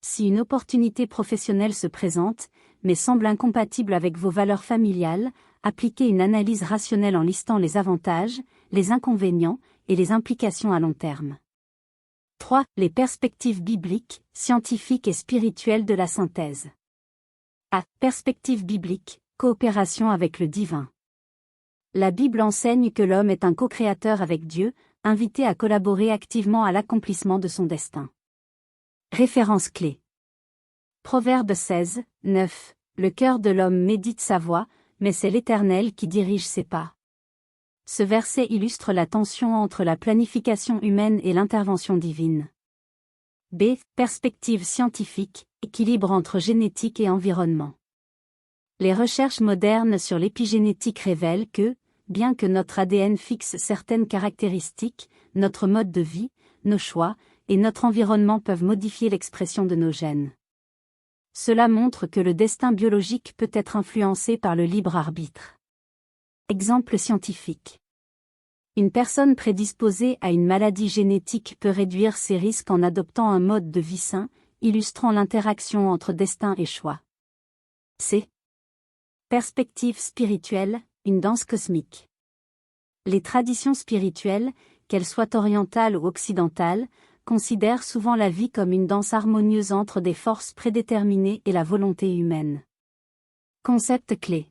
Si une opportunité professionnelle se présente, mais semble incompatible avec vos valeurs familiales, appliquez une analyse rationnelle en listant les avantages, les inconvénients et les implications à long terme. 3. Les perspectives bibliques, scientifiques et spirituelles de la synthèse. A. Perspective biblique, coopération avec le divin. La Bible enseigne que l'homme est un co-créateur avec Dieu, invité à collaborer activement à l'accomplissement de son destin. Référence clé. Proverbe 16, 9. Le cœur de l'homme médite sa voie, mais c'est l'Éternel qui dirige ses pas. Ce verset illustre la tension entre la planification humaine et l'intervention divine. B. Perspective scientifique, équilibre entre génétique et environnement. Les recherches modernes sur l'épigénétique révèlent que, bien que notre ADN fixe certaines caractéristiques, notre mode de vie, nos choix, et notre environnement peuvent modifier l'expression de nos gènes. Cela montre que le destin biologique peut être influencé par le libre arbitre. Exemple scientifique. Une personne prédisposée à une maladie génétique peut réduire ses risques en adoptant un mode de vie sain, illustrant l'interaction entre destin et choix. C. Perspective spirituelle, une danse cosmique. Les traditions spirituelles, qu'elles soient orientales ou occidentales, considèrent souvent la vie comme une danse harmonieuse entre des forces prédéterminées et la volonté humaine. Concept clé.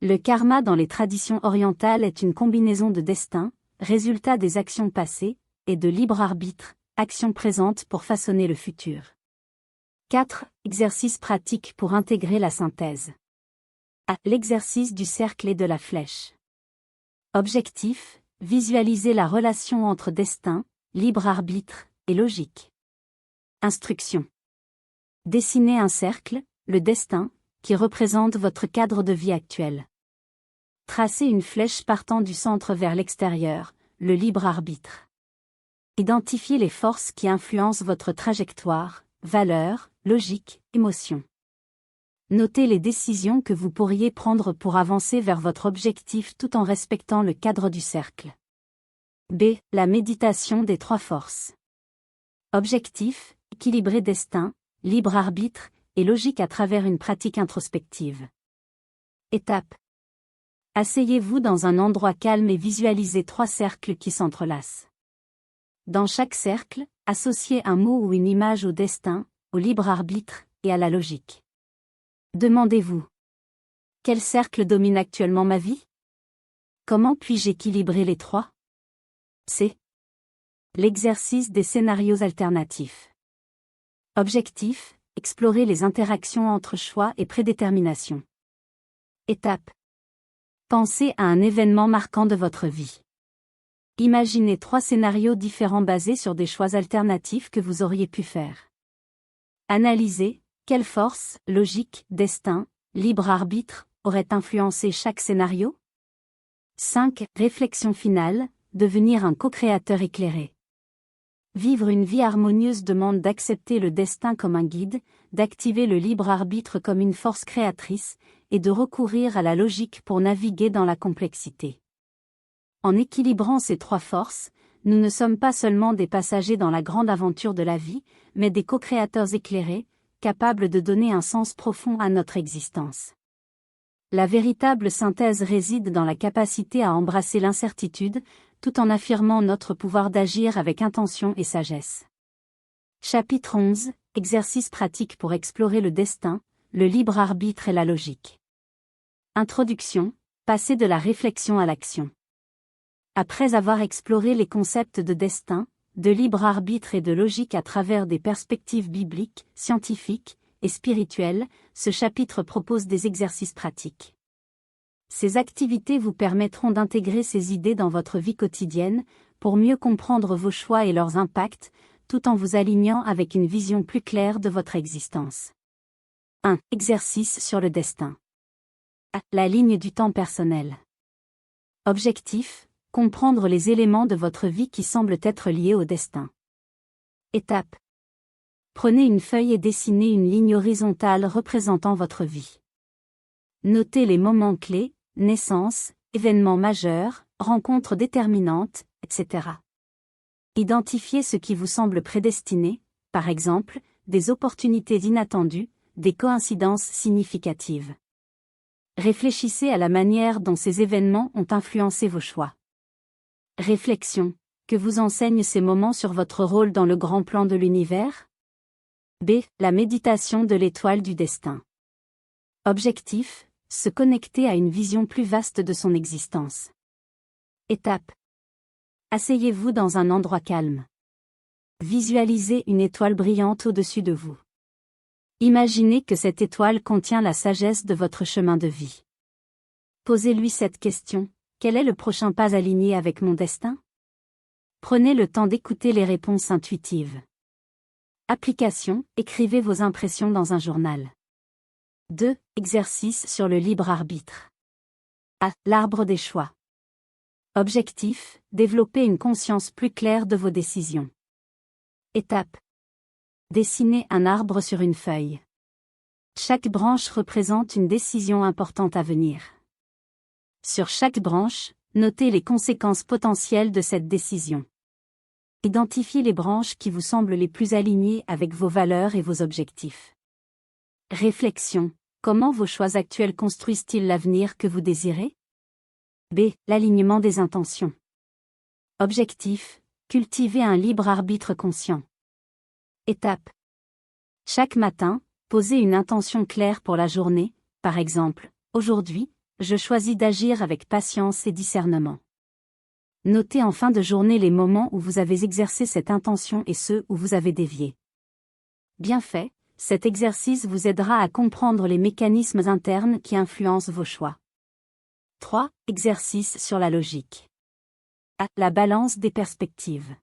Le karma dans les traditions orientales est une combinaison de destin, résultat des actions passées, et de libre arbitre, action présente pour façonner le futur. 4. Exercices pratiques pour intégrer la synthèse. A. L'exercice du cercle et de la flèche. Objectif, visualiser la relation entre destin, libre arbitre, et logique. Instruction. Dessinez un cercle, le destin, qui représente votre cadre de vie actuel. Tracez une flèche partant du centre vers l'extérieur, le libre arbitre. Identifiez les forces qui influencent votre trajectoire, valeurs, logique, émotions. Notez les décisions que vous pourriez prendre pour avancer vers votre objectif tout en respectant le cadre du cercle. B. La méditation des 3 forces. Objectif, équilibrer destin, libre arbitre, et logique à travers une pratique introspective. Étape. Asseyez-vous dans un endroit calme et visualisez 3 cercles qui s'entrelacent. Dans chaque cercle, associez un mot ou une image au destin, au libre arbitre, et à la logique. Demandez-vous. Quel cercle domine actuellement ma vie? Comment puis-je équilibrer les 3? C. L'exercice des scénarios alternatifs. Objectif, explorer les interactions entre choix et prédétermination. Étape. Pensez à un événement marquant de votre vie. Imaginez 3 scénarios différents basés sur des choix alternatifs que vous auriez pu faire. Analysez, quelle force, logique, destin, libre arbitre, aurait influencé chaque scénario? 5. Réflexion finale, devenir un co-créateur éclairé. Vivre une vie harmonieuse demande d'accepter le destin comme un guide, d'activer le libre arbitre comme une force créatrice, et de recourir à la logique pour naviguer dans la complexité. En équilibrant ces 3 forces, nous ne sommes pas seulement des passagers dans la grande aventure de la vie, mais des co-créateurs éclairés, capables de donner un sens profond à notre existence. La véritable synthèse réside dans la capacité à embrasser l'incertitude, tout en affirmant notre pouvoir d'agir avec intention et sagesse. Chapitre 11. Exercice pratique pour explorer le destin, le libre arbitre et la logique. Introduction. Passer de la réflexion à l'action. Après avoir exploré les concepts de destin, de libre arbitre et de logique à travers des perspectives bibliques, scientifiques et spirituelles, ce chapitre propose des exercices pratiques. Ces activités vous permettront d'intégrer ces idées dans votre vie quotidienne, pour mieux comprendre vos choix et leurs impacts, tout en vous alignant avec une vision plus claire de votre existence. 1. Exercice sur le destin. A. La ligne du temps personnel. Objectif. Comprendre les éléments de votre vie qui semblent être liés au destin. Étape. Prenez une feuille et dessinez une ligne horizontale représentant votre vie. Notez les moments clés, naissance, événements majeurs, rencontres déterminantes, etc. Identifiez ce qui vous semble prédestiné, par exemple, des opportunités inattendues, des coïncidences significatives. Réfléchissez à la manière dont ces événements ont influencé vos choix. Réflexion. Que vous enseignent ces moments sur votre rôle dans le grand plan de l'univers? B. La méditation de l'étoile du destin. Objectif. Se connecter à une vision plus vaste de son existence. Étape. Asseyez-vous dans un endroit calme. Visualisez une étoile brillante au-dessus de vous. Imaginez que cette étoile contient la sagesse de votre chemin de vie. Posez-lui cette question. Quel est le prochain pas aligné avec mon destin? Prenez le temps d'écouter les réponses intuitives. Application. Écrivez vos impressions dans un journal. 2. Exercice sur le libre arbitre. A. L'arbre des choix. Objectif. Développer une conscience plus claire de vos décisions. Étape. Dessinez un arbre sur une feuille. Chaque branche représente une décision importante à venir. Sur chaque branche, notez les conséquences potentielles de cette décision. Identifiez les branches qui vous semblent les plus alignées avec vos valeurs et vos objectifs. Réflexion. Comment vos choix actuels construisent-ils l'avenir que vous désirez? B. L'alignement des intentions. Objectif. Cultiver un libre arbitre conscient. Étape. Chaque matin, posez une intention claire pour la journée, par exemple, aujourd'hui, je choisis d'agir avec patience et discernement. Notez en fin de journée les moments où vous avez exercé cette intention et ceux où vous avez dévié. Bien fait, cet exercice vous aidera à comprendre les mécanismes internes qui influencent vos choix. 3. Exercice sur la logique. A. La balance des perspectives.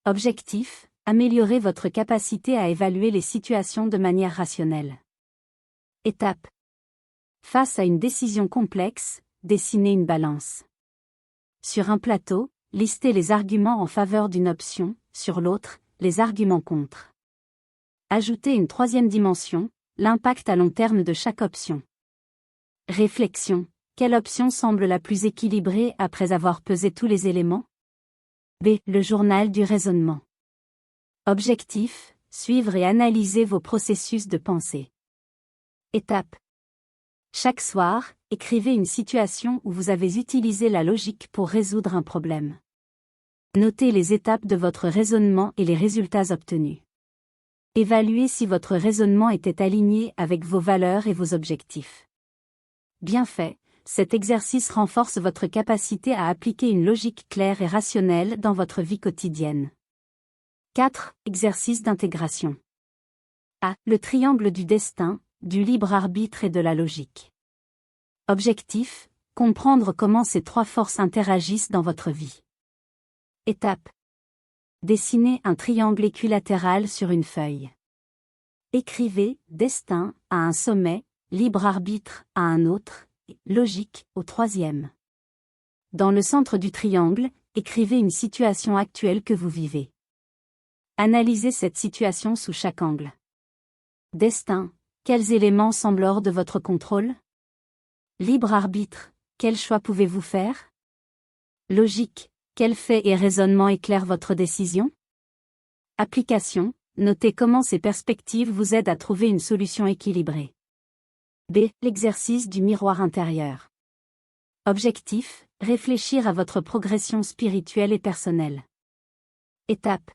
Objectif. Améliorer votre capacité à évaluer les situations de manière rationnelle. Étape. Face à une décision complexe, dessinez une balance. Sur un plateau, listez les arguments en faveur d'une option, sur l'autre, les arguments contre. Ajoutez une troisième dimension, l'impact à long terme de chaque option. Réflexion. Quelle option semble la plus équilibrée après avoir pesé tous les éléments? B. Le journal du raisonnement. Objectif. Suivre et analyser vos processus de pensée. Étape. Chaque soir, écrivez une situation où vous avez utilisé la logique pour résoudre un problème. Notez les étapes de votre raisonnement et les résultats obtenus. Évaluez si votre raisonnement était aligné avec vos valeurs et vos objectifs. Bien fait, cet exercice renforce votre capacité à appliquer une logique claire et rationnelle dans votre vie quotidienne. 4. Exercice d'intégration. A. Le triangle du destin, du libre arbitre et de la logique. Objectif. Comprendre comment ces trois forces interagissent dans votre vie. Étape. Dessinez un triangle équilatéral sur une feuille. Écrivez « destin » à un sommet, « libre arbitre » à un autre, et « logique » au troisième. Dans le centre du triangle, écrivez une situation actuelle que vous vivez. Analysez cette situation sous chaque angle. Destin. Quels éléments semblent hors de votre contrôle? Libre arbitre. Quels choix pouvez-vous faire? Logique. Quels faits et raisonnements éclairent votre décision? Application. Notez comment ces perspectives vous aident à trouver une solution équilibrée. B. L'exercice du miroir intérieur. Objectif. Réfléchir à votre progression spirituelle et personnelle. Étape.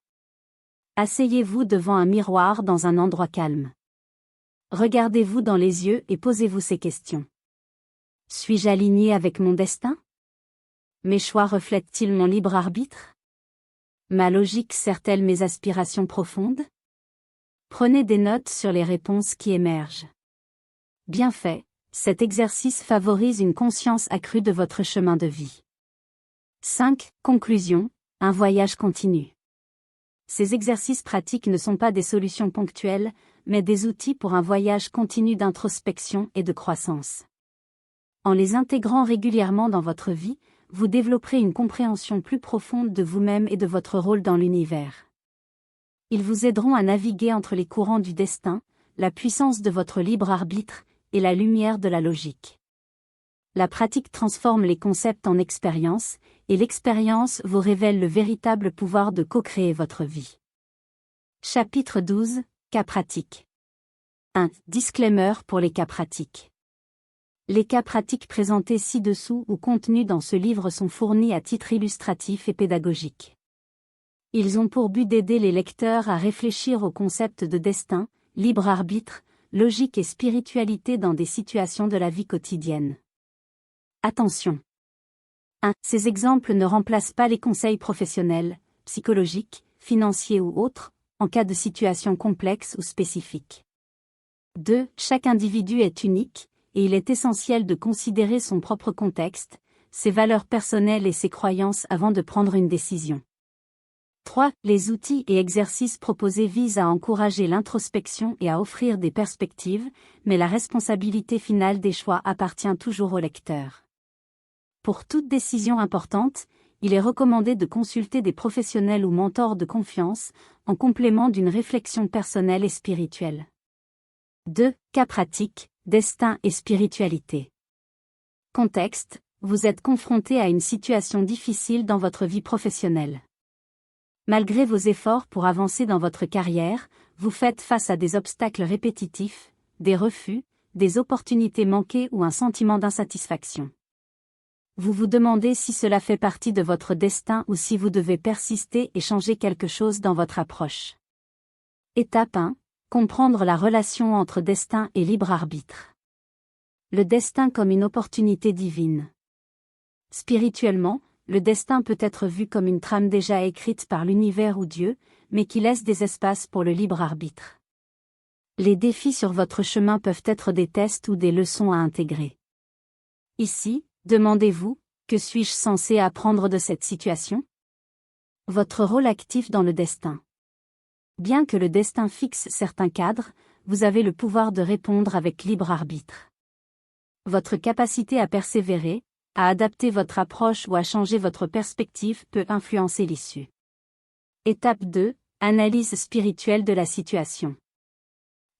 Asseyez-vous devant un miroir dans un endroit calme. Regardez-vous dans les yeux et posez-vous ces questions. Suis-je aligné avec mon destin? Mes choix reflètent-ils mon libre arbitre? Ma logique sert-elle mes aspirations profondes? Prenez des notes sur les réponses qui émergent. Bien fait, cet exercice favorise une conscience accrue de votre chemin de vie. 5. Conclusion. Un voyage continu. Ces exercices pratiques ne sont pas des solutions ponctuelles, mais des outils pour un voyage continu d'introspection et de croissance. En les intégrant régulièrement dans votre vie, vous développerez une compréhension plus profonde de vous-même et de votre rôle dans l'univers. Ils vous aideront à naviguer entre les courants du destin, la puissance de votre libre arbitre, et la lumière de la logique. La pratique transforme les concepts en expérience, et l'expérience vous révèle le véritable pouvoir de co-créer votre vie. Chapitre 12. Cas pratiques. 1. Disclaimer pour les cas pratiques. Les cas pratiques présentés ci-dessous ou contenus dans ce livre sont fournis à titre illustratif et pédagogique. Ils ont pour but d'aider les lecteurs à réfléchir au concept de destin, libre arbitre, logique et spiritualité dans des situations de la vie quotidienne. Attention! 1. Ces exemples ne remplacent pas les conseils professionnels, psychologiques, financiers ou autres, en cas de situation complexe ou spécifique. 2. Chaque individu est unique, et il est essentiel de considérer son propre contexte, ses valeurs personnelles et ses croyances avant de prendre une décision. 3. Les outils et exercices proposés visent à encourager l'introspection et à offrir des perspectives, mais la responsabilité finale des choix appartient toujours au lecteur. Pour toute décision importante, il est recommandé de consulter des professionnels ou mentors de confiance, en complément d'une réflexion personnelle et spirituelle. 2. Cas pratique, destin et spiritualité. Contexte, vous êtes confronté à une situation difficile dans votre vie professionnelle. Malgré vos efforts pour avancer dans votre carrière, vous faites face à des obstacles répétitifs, des refus, des opportunités manquées ou un sentiment d'insatisfaction. Vous vous demandez si cela fait partie de votre destin ou si vous devez persister et changer quelque chose dans votre approche. Étape 1. Comprendre la relation entre destin et libre arbitre. Le destin comme une opportunité divine. Spirituellement, le destin peut être vu comme une trame déjà écrite par l'univers ou Dieu, mais qui laisse des espaces pour le libre arbitre. Les défis sur votre chemin peuvent être des tests ou des leçons à intégrer. Ici, demandez-vous, que suis-je censé apprendre de cette situation? Votre rôle actif dans le destin. Bien que le destin fixe certains cadres, vous avez le pouvoir de répondre avec libre arbitre. Votre capacité à persévérer, à adapter votre approche ou à changer votre perspective peut influencer l'issue. Étape 2. Analyse spirituelle de la situation.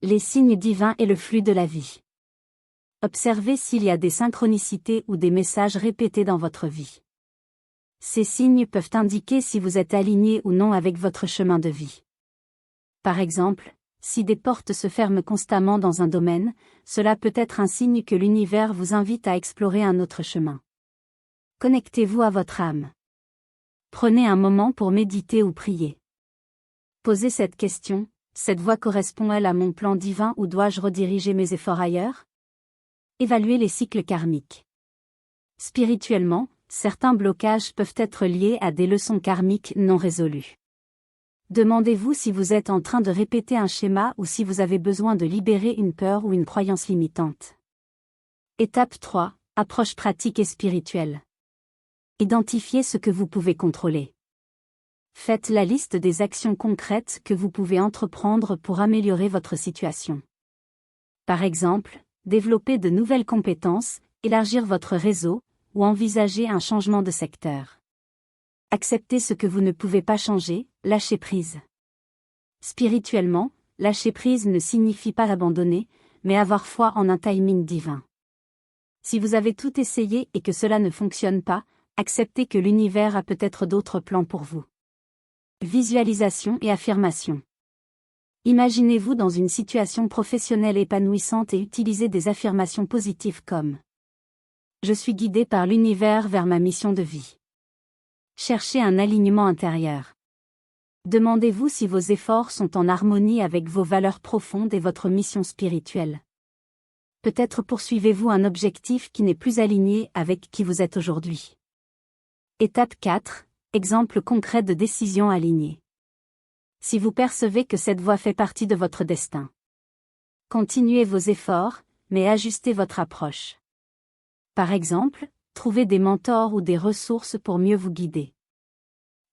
Les signes divins et le flux de la vie. Observez s'il y a des synchronicités ou des messages répétés dans votre vie. Ces signes peuvent indiquer si vous êtes aligné ou non avec votre chemin de vie. Par exemple, si des portes se ferment constamment dans un domaine, cela peut être un signe que l'univers vous invite à explorer un autre chemin. Connectez-vous à votre âme. Prenez un moment pour méditer ou prier. Posez cette question, cette voie correspond-elle à mon plan divin ou dois-je rediriger mes efforts ailleurs? Évaluez les cycles karmiques. Spirituellement, certains blocages peuvent être liés à des leçons karmiques non résolues. Demandez-vous si vous êtes en train de répéter un schéma ou si vous avez besoin de libérer une peur ou une croyance limitante. Étape 3. Approche pratique et spirituelle. Identifiez ce que vous pouvez contrôler. Faites la liste des actions concrètes que vous pouvez entreprendre pour améliorer votre situation. Par exemple, développer de nouvelles compétences, élargir votre réseau, ou envisager un changement de secteur. Acceptez ce que vous ne pouvez pas changer, lâchez prise. Spirituellement, lâcher prise ne signifie pas abandonner, mais avoir foi en un timing divin. Si vous avez tout essayé et que cela ne fonctionne pas, acceptez que l'univers a peut-être d'autres plans pour vous. Visualisation et affirmation. Imaginez-vous dans une situation professionnelle épanouissante et utilisez des affirmations positives comme « Je suis guidé par l'univers vers ma mission de vie ». Cherchez un alignement intérieur. Demandez-vous si vos efforts sont en harmonie avec vos valeurs profondes et votre mission spirituelle. Peut-être poursuivez-vous un objectif qui n'est plus aligné avec qui vous êtes aujourd'hui. Étape 4. Exemple concret de décision alignée. Si vous percevez que cette voie fait partie de votre destin, continuez vos efforts, mais ajustez votre approche. Par exemple, trouvez des mentors ou des ressources pour mieux vous guider.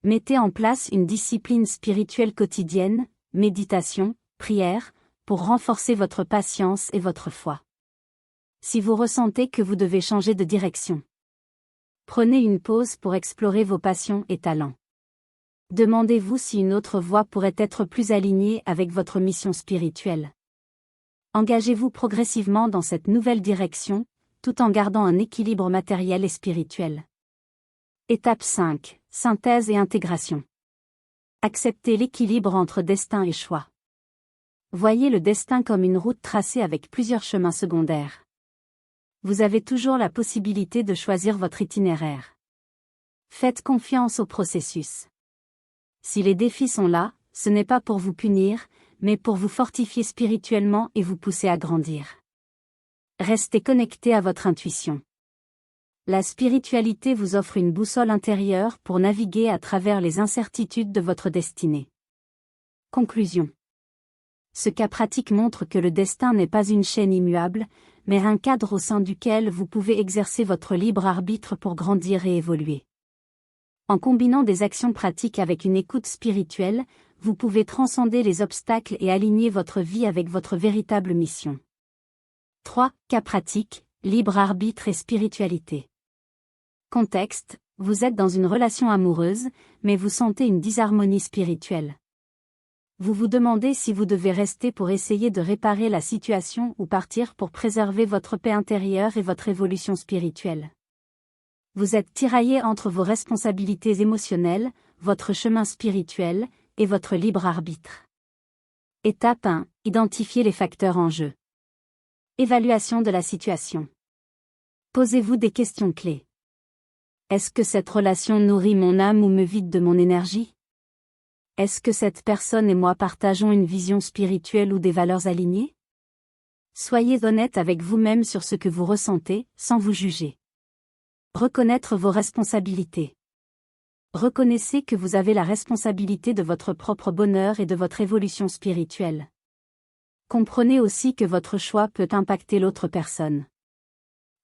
Mettez en place une discipline spirituelle quotidienne, méditation, prière, pour renforcer votre patience et votre foi. Si vous ressentez que vous devez changer de direction, prenez une pause pour explorer vos passions et talents. Demandez-vous si une autre voie pourrait être plus alignée avec votre mission spirituelle. Engagez-vous progressivement dans cette nouvelle direction, tout en gardant un équilibre matériel et spirituel. Étape 5. Synthèse et intégration. Acceptez l'équilibre entre destin et choix. Voyez le destin comme une route tracée avec plusieurs chemins secondaires. Vous avez toujours la possibilité de choisir votre itinéraire. Faites confiance au processus. Si les défis sont là, ce n'est pas pour vous punir, mais pour vous fortifier spirituellement et vous pousser à grandir. Restez connecté à votre intuition. La spiritualité vous offre une boussole intérieure pour naviguer à travers les incertitudes de votre destinée. Conclusion. Ce cas pratique montre que le destin n'est pas une chaîne immuable, mais un cadre au sein duquel vous pouvez exercer votre libre arbitre pour grandir et évoluer. En combinant des actions pratiques avec une écoute spirituelle, vous pouvez transcender les obstacles et aligner votre vie avec votre véritable mission. 3. Cas pratique, libre arbitre et spiritualité. Contexte, vous êtes dans une relation amoureuse, mais vous sentez une disharmonie spirituelle. Vous vous demandez si vous devez rester pour essayer de réparer la situation ou partir pour préserver votre paix intérieure et votre évolution spirituelle. Vous êtes tiraillé entre vos responsabilités émotionnelles, votre chemin spirituel, et votre libre arbitre. Étape 1. Identifiez les facteurs en jeu. Évaluation de la situation. Posez-vous des questions clés. Est-ce que cette relation nourrit mon âme ou me vide de mon énergie? Est-ce que cette personne et moi partageons une vision spirituelle ou des valeurs alignées? Soyez honnête avec vous-même sur ce que vous ressentez, sans vous juger. Reconnaître vos responsabilités. Reconnaissez que vous avez la responsabilité de votre propre bonheur et de votre évolution spirituelle. Comprenez aussi que votre choix peut impacter l'autre personne.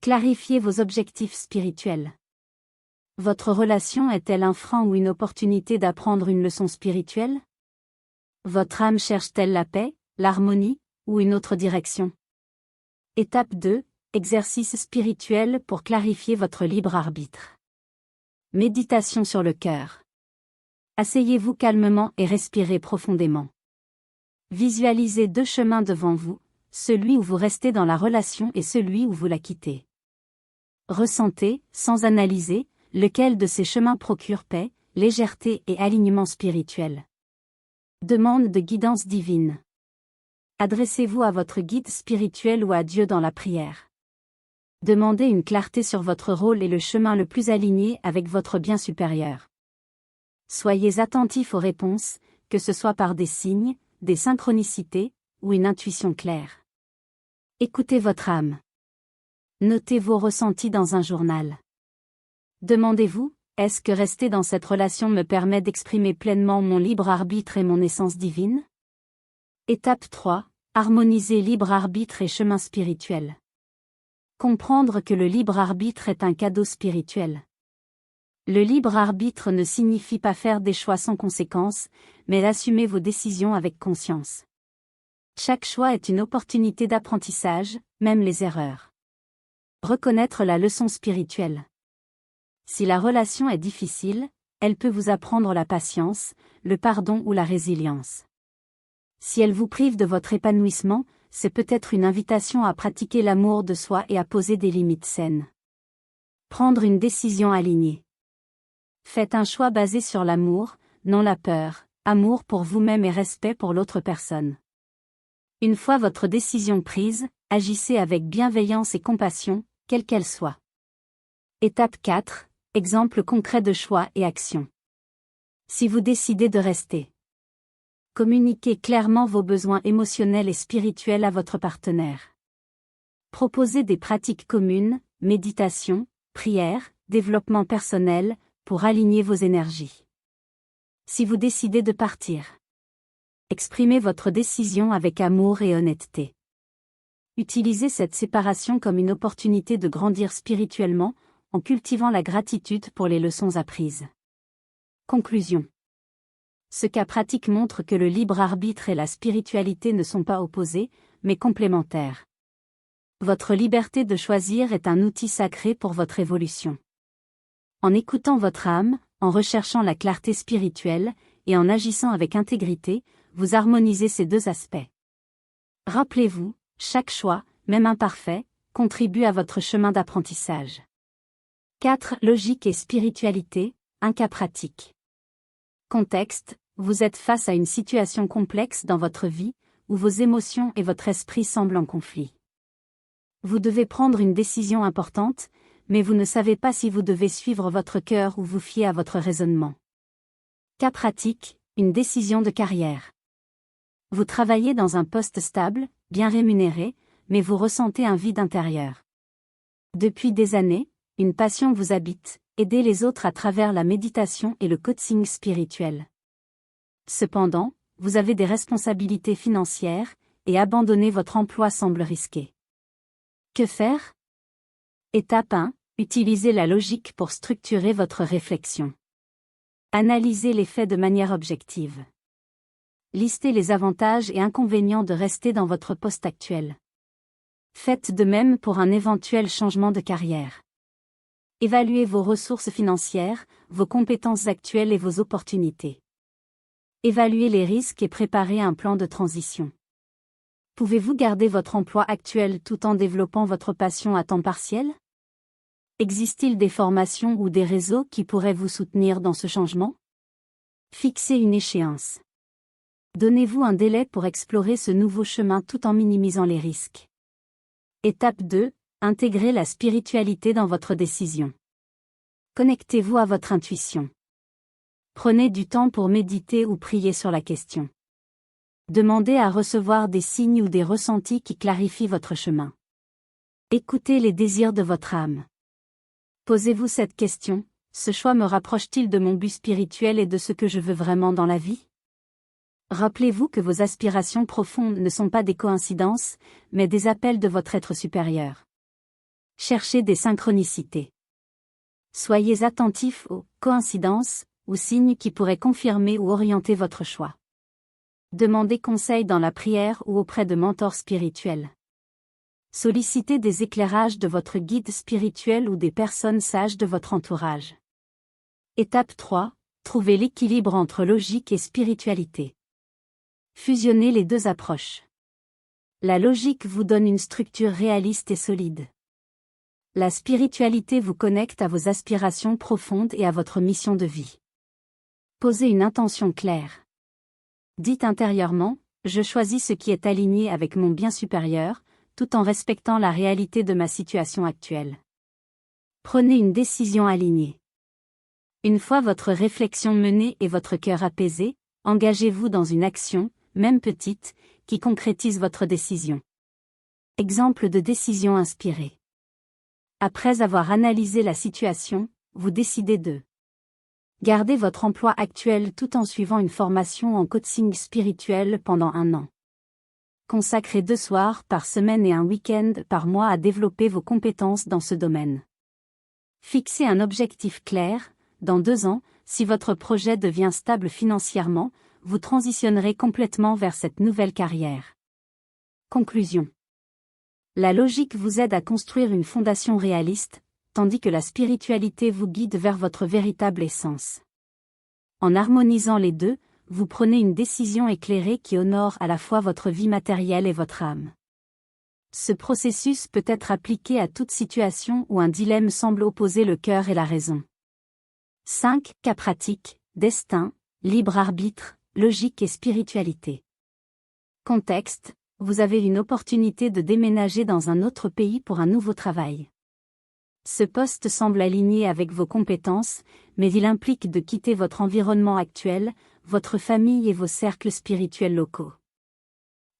Clarifiez vos objectifs spirituels. Votre relation est-elle un frein ou une opportunité d'apprendre une leçon spirituelle? Votre âme cherche-t-elle la paix, l'harmonie, ou une autre direction? Étape 2. Exercice spirituel pour clarifier votre libre arbitre. Méditation sur le cœur. Asseyez-vous calmement et respirez profondément. Visualisez 2 chemins devant vous, celui où vous restez dans la relation et celui où vous la quittez. Ressentez, sans analyser, lequel de ces chemins procure paix, légèreté et alignement spirituel. Demande de guidance divine. Adressez-vous à votre guide spirituel ou à Dieu dans la prière. Demandez une clarté sur votre rôle et le chemin le plus aligné avec votre bien supérieur. Soyez attentif aux réponses, que ce soit par des signes, des synchronicités, ou une intuition claire. Écoutez votre âme. Notez vos ressentis dans un journal. Demandez-vous, est-ce que rester dans cette relation me permet d'exprimer pleinement mon libre arbitre et mon essence divine? Étape 3. Harmoniser libre arbitre et chemin spirituel. Comprendre que le libre arbitre est un cadeau spirituel. Le libre arbitre ne signifie pas faire des choix sans conséquence, mais assumer vos décisions avec conscience. Chaque choix est une opportunité d'apprentissage, même les erreurs. Reconnaître la leçon spirituelle. Si la relation est difficile, elle peut vous apprendre la patience, le pardon ou la résilience. Si elle vous prive de votre épanouissement, c'est peut-être une invitation à pratiquer l'amour de soi et à poser des limites saines. Prendre une décision alignée. Faites un choix basé sur l'amour, non la peur, amour pour vous-même et respect pour l'autre personne. Une fois votre décision prise, agissez avec bienveillance et compassion, quelle qu'elle soit. Étape 4. Exemple concret de choix et action. Si vous décidez de rester. Communiquez clairement vos besoins émotionnels et spirituels à votre partenaire. Proposez des pratiques communes, méditation, prière, développement personnel, pour aligner vos énergies. Si vous décidez de partir. Exprimez votre décision avec amour et honnêteté. Utilisez cette séparation comme une opportunité de grandir spirituellement, en cultivant la gratitude pour les leçons apprises. Conclusion. Ce cas pratique montre que le libre arbitre et la spiritualité ne sont pas opposés, mais complémentaires. Votre liberté de choisir est un outil sacré pour votre évolution. En écoutant votre âme, en recherchant la clarté spirituelle, et en agissant avec intégrité, vous harmonisez ces 2 aspects. Rappelez-vous, chaque choix, même imparfait, contribue à votre chemin d'apprentissage. 4. Logique et spiritualité, un cas pratique. Contexte, vous êtes face à une situation complexe dans votre vie, où vos émotions et votre esprit semblent en conflit. Vous devez prendre une décision importante, mais vous ne savez pas si vous devez suivre votre cœur ou vous fier à votre raisonnement. Cas pratique, une décision de carrière. Vous travaillez dans un poste stable, bien rémunéré, mais vous ressentez un vide intérieur. Depuis des années, une passion vous habite, aider les autres à travers la méditation et le coaching spirituel. Cependant, vous avez des responsabilités financières, et abandonner votre emploi semble risqué. Que faire? Étape 1. Utilisez la logique pour structurer votre réflexion. Analysez les faits de manière objective. Listez les avantages et inconvénients de rester dans votre poste actuel. Faites de même pour un éventuel changement de carrière. Évaluez vos ressources financières, vos compétences actuelles et vos opportunités. Évaluez les risques et préparez un plan de transition. Pouvez-vous garder votre emploi actuel tout en développant votre passion à temps partiel? Existe-t-il des formations ou des réseaux qui pourraient vous soutenir dans ce changement? Fixez une échéance. Donnez-vous un délai pour explorer ce nouveau chemin tout en minimisant les risques. Étape 2. Intégrez la spiritualité dans votre décision. Connectez-vous à votre intuition. Prenez du temps pour méditer ou prier sur la question. Demandez à recevoir des signes ou des ressentis qui clarifient votre chemin. Écoutez les désirs de votre âme. Posez-vous cette question: ce choix me rapproche-t-il de mon but spirituel et de ce que je veux vraiment dans la vie? Rappelez-vous que vos aspirations profondes ne sont pas des coïncidences, mais des appels de votre être supérieur. Cherchez des synchronicités. Soyez attentifs aux coïncidences ou signes qui pourraient confirmer ou orienter votre choix. Demandez conseil dans la prière ou auprès de mentors spirituels. Sollicitez des éclairages de votre guide spirituel ou des personnes sages de votre entourage. Étape 3. Trouvez l'équilibre entre logique et spiritualité. Fusionnez les deux approches. La logique vous donne une structure réaliste et solide. La spiritualité vous connecte à vos aspirations profondes et à votre mission de vie. Posez une intention claire. Dites intérieurement: je choisis ce qui est aligné avec mon bien supérieur, tout en respectant la réalité de ma situation actuelle. Prenez une décision alignée. Une fois votre réflexion menée et votre cœur apaisé, engagez-vous dans une action, même petite, qui concrétise votre décision. Exemple de décision inspirée. Après avoir analysé la situation, vous décidez de garder votre emploi actuel tout en suivant une formation en coaching spirituel pendant 1 an. Consacrez 2 soirs par semaine et un week-end par mois à développer vos compétences dans ce domaine. Fixez un objectif clair: dans 2 ans, si votre projet devient stable financièrement, vous transitionnerez complètement vers cette nouvelle carrière. Conclusion. La logique vous aide à construire une fondation réaliste, tandis que la spiritualité vous guide vers votre véritable essence. En harmonisant les deux, vous prenez une décision éclairée qui honore à la fois votre vie matérielle et votre âme. Ce processus peut être appliqué à toute situation où un dilemme semble opposer le cœur et la raison. 5 cas pratiques: destin, libre arbitre, logique et spiritualité. Contexte: vous avez une opportunité de déménager dans un autre pays pour un nouveau travail. Ce poste semble aligné avec vos compétences, mais il implique de quitter votre environnement actuel, votre famille et vos cercles spirituels locaux.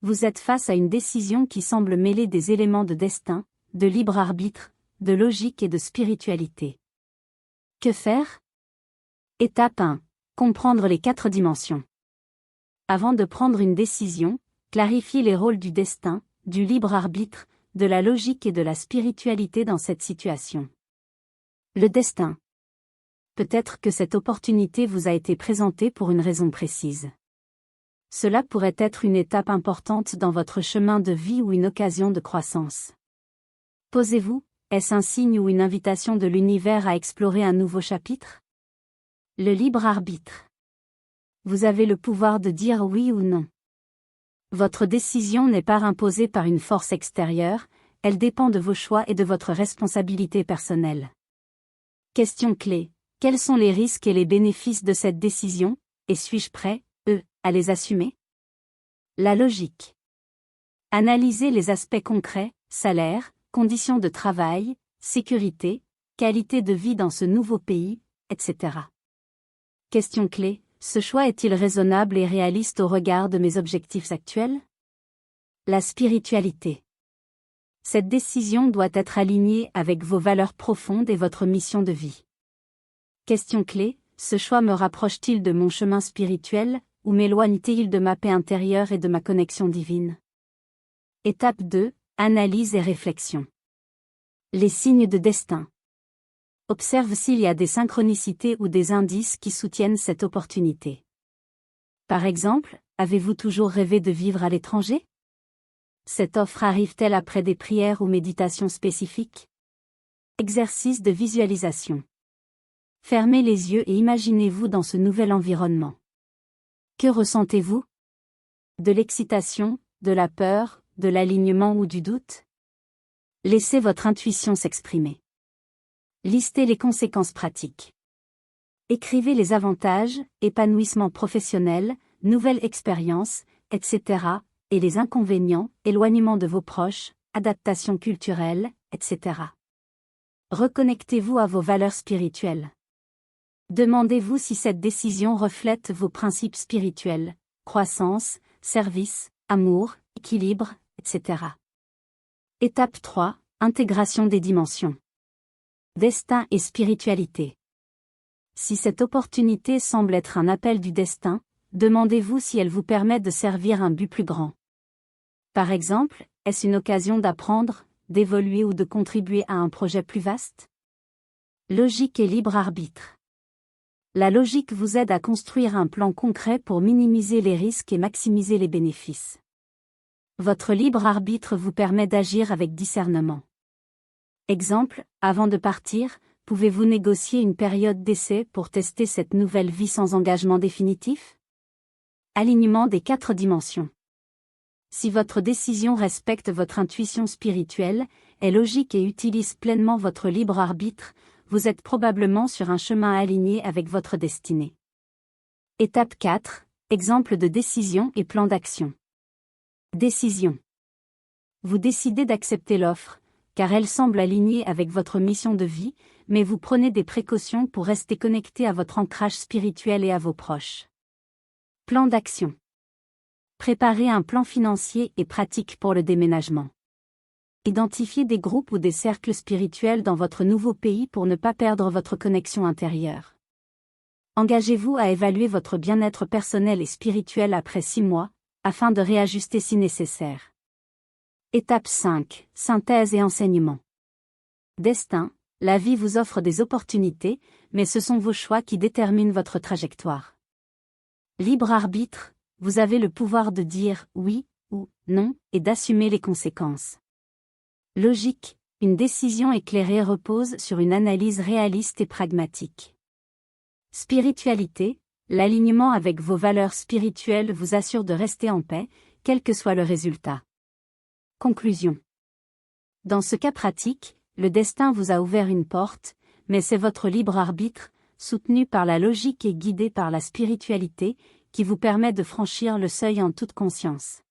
Vous êtes face à une décision qui semble mêler des éléments de destin, de libre arbitre, de logique et de spiritualité. Que faire? Étape 1. Comprendre les 4 dimensions. Avant de prendre une décision, clarifiez les rôles du destin, du libre arbitre, de la logique et de la spiritualité dans cette situation. Le destin. Peut-être que cette opportunité vous a été présentée pour une raison précise. Cela pourrait être une étape importante dans votre chemin de vie ou une occasion de croissance. Posez-vous: est-ce un signe ou une invitation de l'univers à explorer un nouveau chapitre? Le libre arbitre. Vous avez le pouvoir de dire oui ou non. Votre décision n'est pas imposée par une force extérieure, elle dépend de vos choix et de votre responsabilité personnelle. Question clé: quels sont les risques et les bénéfices de cette décision, et suis-je prêt, à les assumer? La logique. Analysez les aspects concrets: salaire, conditions de travail, sécurité, qualité de vie dans ce nouveau pays, etc. Question clé: ce choix est-il raisonnable et réaliste au regard de mes objectifs actuels? La spiritualité. Cette décision doit être alignée avec vos valeurs profondes et votre mission de vie. Question clé: ce choix me rapproche-t-il de mon chemin spirituel, ou m'éloigne-t-il de ma paix intérieure et de ma connexion divine? Étape 2. Analyse et réflexion. Les signes de destin. Observe s'il y a des synchronicités ou des indices qui soutiennent cette opportunité. Par exemple, avez-vous toujours rêvé de vivre à l'étranger? Cette offre arrive-t-elle après des prières ou méditations spécifiques? Exercice de visualisation. Fermez les yeux et imaginez-vous dans ce nouvel environnement. Que ressentez-vous? De l'excitation, de la peur, de l'alignement ou du doute? Laissez votre intuition s'exprimer. Listez les conséquences pratiques. Écrivez les avantages, épanouissement professionnel, nouvelle expérience, etc., et les inconvénients, éloignement de vos proches, adaptation culturelle, etc. Reconnectez-vous à vos valeurs spirituelles. Demandez-vous si cette décision reflète vos principes spirituels, croissance, service, amour, équilibre, etc. Étape 3, intégration des dimensions. Destin et spiritualité. Si cette opportunité semble être un appel du destin, demandez-vous si elle vous permet de servir un but plus grand. Par exemple, est-ce une occasion d'apprendre, d'évoluer ou de contribuer à un projet plus vaste? Logique et libre arbitre. La logique vous aide à construire un plan concret pour minimiser les risques et maximiser les bénéfices. Votre libre arbitre vous permet d'agir avec discernement. Exemple, avant de partir, pouvez-vous négocier une période d'essai pour tester cette nouvelle vie sans engagement définitif? Alignement des 4 dimensions. Si votre décision respecte votre intuition spirituelle, est logique et utilise pleinement votre libre arbitre, vous êtes probablement sur un chemin aligné avec votre destinée. Étape 4. Exemple de décision et plan d'action. Décision. Vous décidez d'accepter l'offre, car elle semble alignée avec votre mission de vie, mais vous prenez des précautions pour rester connecté à votre ancrage spirituel et à vos proches. Plan d'action. Préparez un plan financier et pratique pour le déménagement. Identifiez des groupes ou des cercles spirituels dans votre nouveau pays pour ne pas perdre votre connexion intérieure. Engagez-vous à évaluer votre bien-être personnel et spirituel après 6 mois, afin de réajuster si nécessaire. Étape 5. Synthèse et enseignement. Destin. La vie vous offre des opportunités, mais ce sont vos choix qui déterminent votre trajectoire. Libre arbitre. Vous avez le pouvoir de dire oui ou non et d'assumer les conséquences. Logique. Une décision éclairée repose sur une analyse réaliste et pragmatique. Spiritualité. L'alignement avec vos valeurs spirituelles vous assure de rester en paix, quel que soit le résultat. Conclusion. Dans ce cas pratique, le destin vous a ouvert une porte, mais c'est votre libre arbitre, soutenu par la logique et guidé par la spiritualité, qui vous permet de franchir le seuil en toute conscience.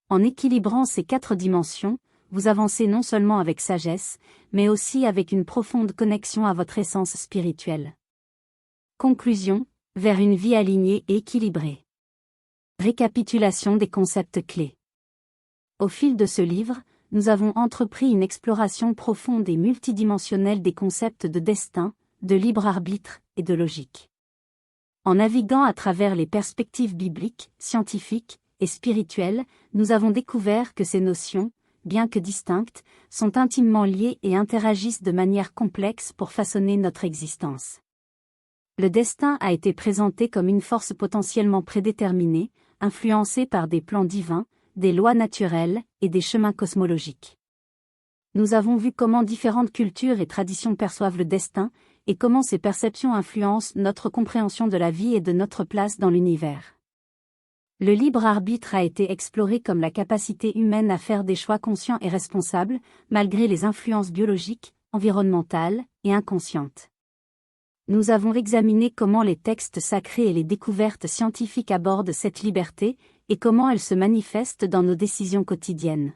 En équilibrant ces 4 dimensions, vous avancez non seulement avec sagesse, mais aussi avec une profonde connexion à votre essence spirituelle. Conclusion, vers une vie alignée et équilibrée. Récapitulation des concepts clés. Au fil de ce livre, nous avons entrepris une exploration profonde et multidimensionnelle des concepts de destin, de libre arbitre et de logique. En naviguant à travers les perspectives bibliques, scientifiques et spirituelles, nous avons découvert que ces notions, bien que distinctes, sont intimement liées et interagissent de manière complexe pour façonner notre existence. Le destin a été présenté comme une force potentiellement prédéterminée, influencée par des plans divins, des lois naturelles et des chemins cosmologiques. Nous avons vu comment différentes cultures et traditions perçoivent le destin, et comment ces perceptions influencent notre compréhension de la vie et de notre place dans l'univers. Le libre arbitre a été exploré comme la capacité humaine à faire des choix conscients et responsables, malgré les influences biologiques, environnementales et inconscientes. Nous avons examiné comment les textes sacrés et les découvertes scientifiques abordent cette liberté, et comment elle se manifeste dans nos décisions quotidiennes.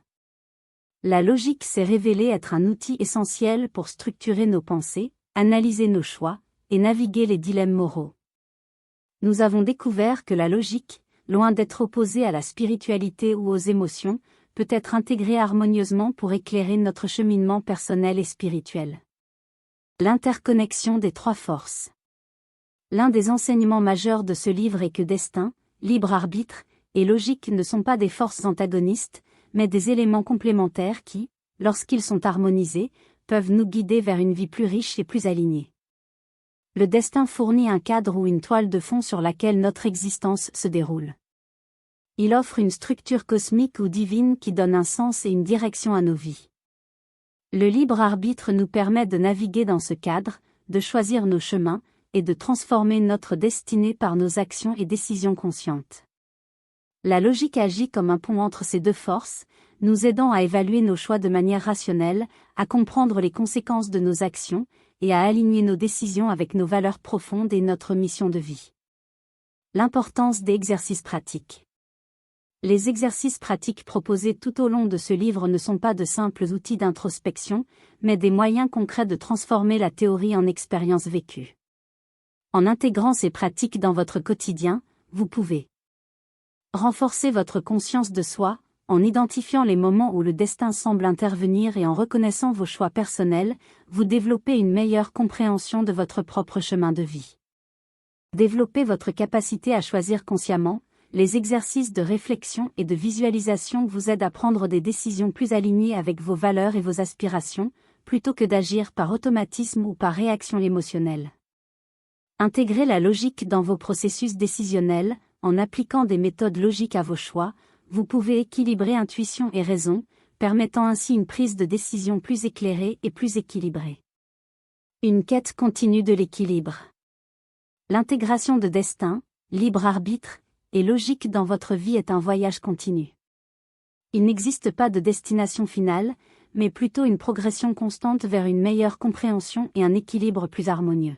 La logique s'est révélée être un outil essentiel pour structurer nos pensées, analyser nos choix, et naviguer les dilemmes moraux. Nous avons découvert que la logique, loin d'être opposée à la spiritualité ou aux émotions, peut être intégrée harmonieusement pour éclairer notre cheminement personnel et spirituel. L'interconnexion des 3 forces. L'un des enseignements majeurs de ce livre est que destin, libre arbitre, et logique ne sont pas des forces antagonistes, mais des éléments complémentaires qui, lorsqu'ils sont harmonisés, peuvent nous guider vers une vie plus riche et plus alignée. Le destin fournit un cadre ou une toile de fond sur laquelle notre existence se déroule. Il offre une structure cosmique ou divine qui donne un sens et une direction à nos vies. Le libre arbitre nous permet de naviguer dans ce cadre, de choisir nos chemins, est de transformer notre destinée par nos actions et décisions conscientes. La logique agit comme un pont entre ces deux forces, nous aidant à évaluer nos choix de manière rationnelle, à comprendre les conséquences de nos actions, et à aligner nos décisions avec nos valeurs profondes et notre mission de vie. L'importance des exercices pratiques. Les exercices pratiques proposés tout au long de ce livre ne sont pas de simples outils d'introspection, mais des moyens concrets de transformer la théorie en expérience vécue. En intégrant ces pratiques dans votre quotidien, vous pouvez renforcer votre conscience de soi, en identifiant les moments où le destin semble intervenir et en reconnaissant vos choix personnels, vous développez une meilleure compréhension de votre propre chemin de vie. Développez votre capacité à choisir consciemment. Les exercices de réflexion et de visualisation vous aident à prendre des décisions plus alignées avec vos valeurs et vos aspirations, plutôt que d'agir par automatisme ou par réaction émotionnelle. Intégrez la logique dans vos processus décisionnels, en appliquant des méthodes logiques à vos choix, vous pouvez équilibrer intuition et raison, permettant ainsi une prise de décision plus éclairée et plus équilibrée. Une quête continue de l'équilibre. L'intégration de destin, libre arbitre, et logique dans votre vie est un voyage continu. Il n'existe pas de destination finale, mais plutôt une progression constante vers une meilleure compréhension et un équilibre plus harmonieux.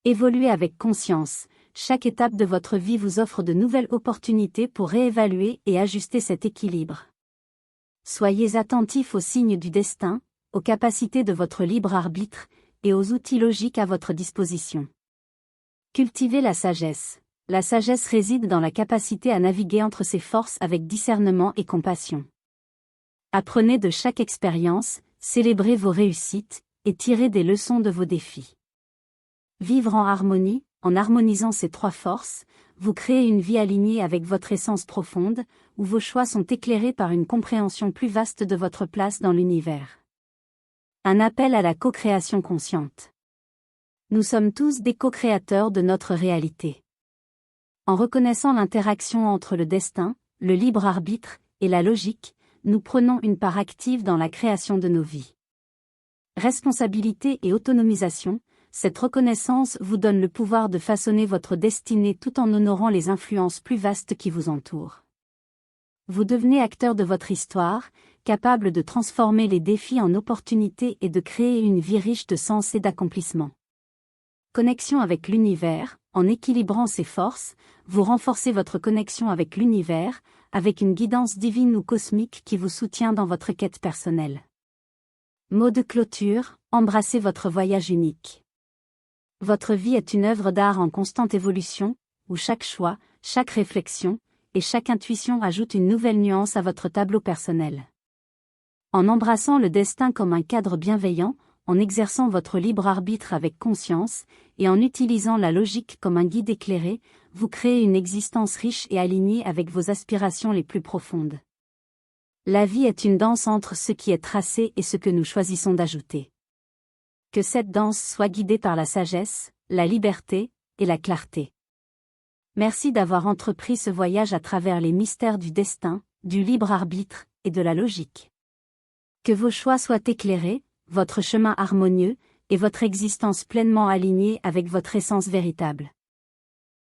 Évoluez avec conscience, chaque étape de votre vie vous offre de nouvelles opportunités pour réévaluer et ajuster cet équilibre. Soyez attentifs aux signes du destin, aux capacités de votre libre arbitre, et aux outils logiques à votre disposition. Cultivez la sagesse. La sagesse réside dans la capacité à naviguer entre ces forces avec discernement et compassion. Apprenez de chaque expérience, célébrez vos réussites, et tirez des leçons de vos défis. Vivre en harmonie, en harmonisant ces trois forces, vous créez une vie alignée avec votre essence profonde, où vos choix sont éclairés par une compréhension plus vaste de votre place dans l'univers. Un appel à la co-création consciente. Nous sommes tous des co-créateurs de notre réalité. En reconnaissant l'interaction entre le destin, le libre arbitre, et la logique, nous prenons une part active dans la création de nos vies. Responsabilité et autonomisation, cette reconnaissance vous donne le pouvoir de façonner votre destinée tout en honorant les influences plus vastes qui vous entourent. Vous devenez acteur de votre histoire, capable de transformer les défis en opportunités et de créer une vie riche de sens et d'accomplissement. Connexion avec l'univers, en équilibrant ces forces, vous renforcez votre connexion avec l'univers, avec une guidance divine ou cosmique qui vous soutient dans votre quête personnelle. Mot de clôture, embrassez votre voyage unique. Votre vie est une œuvre d'art en constante évolution, où chaque choix, chaque réflexion, et chaque intuition ajoute une nouvelle nuance à votre tableau personnel. En embrassant le destin comme un cadre bienveillant, en exerçant votre libre arbitre avec conscience, et en utilisant la logique comme un guide éclairé, vous créez une existence riche et alignée avec vos aspirations les plus profondes. La vie est une danse entre ce qui est tracé et ce que nous choisissons d'ajouter. Que cette danse soit guidée par la sagesse, la liberté, et la clarté. Merci d'avoir entrepris ce voyage à travers les mystères du destin, du libre arbitre, et de la logique. Que vos choix soient éclairés, votre chemin harmonieux, et votre existence pleinement alignée avec votre essence véritable.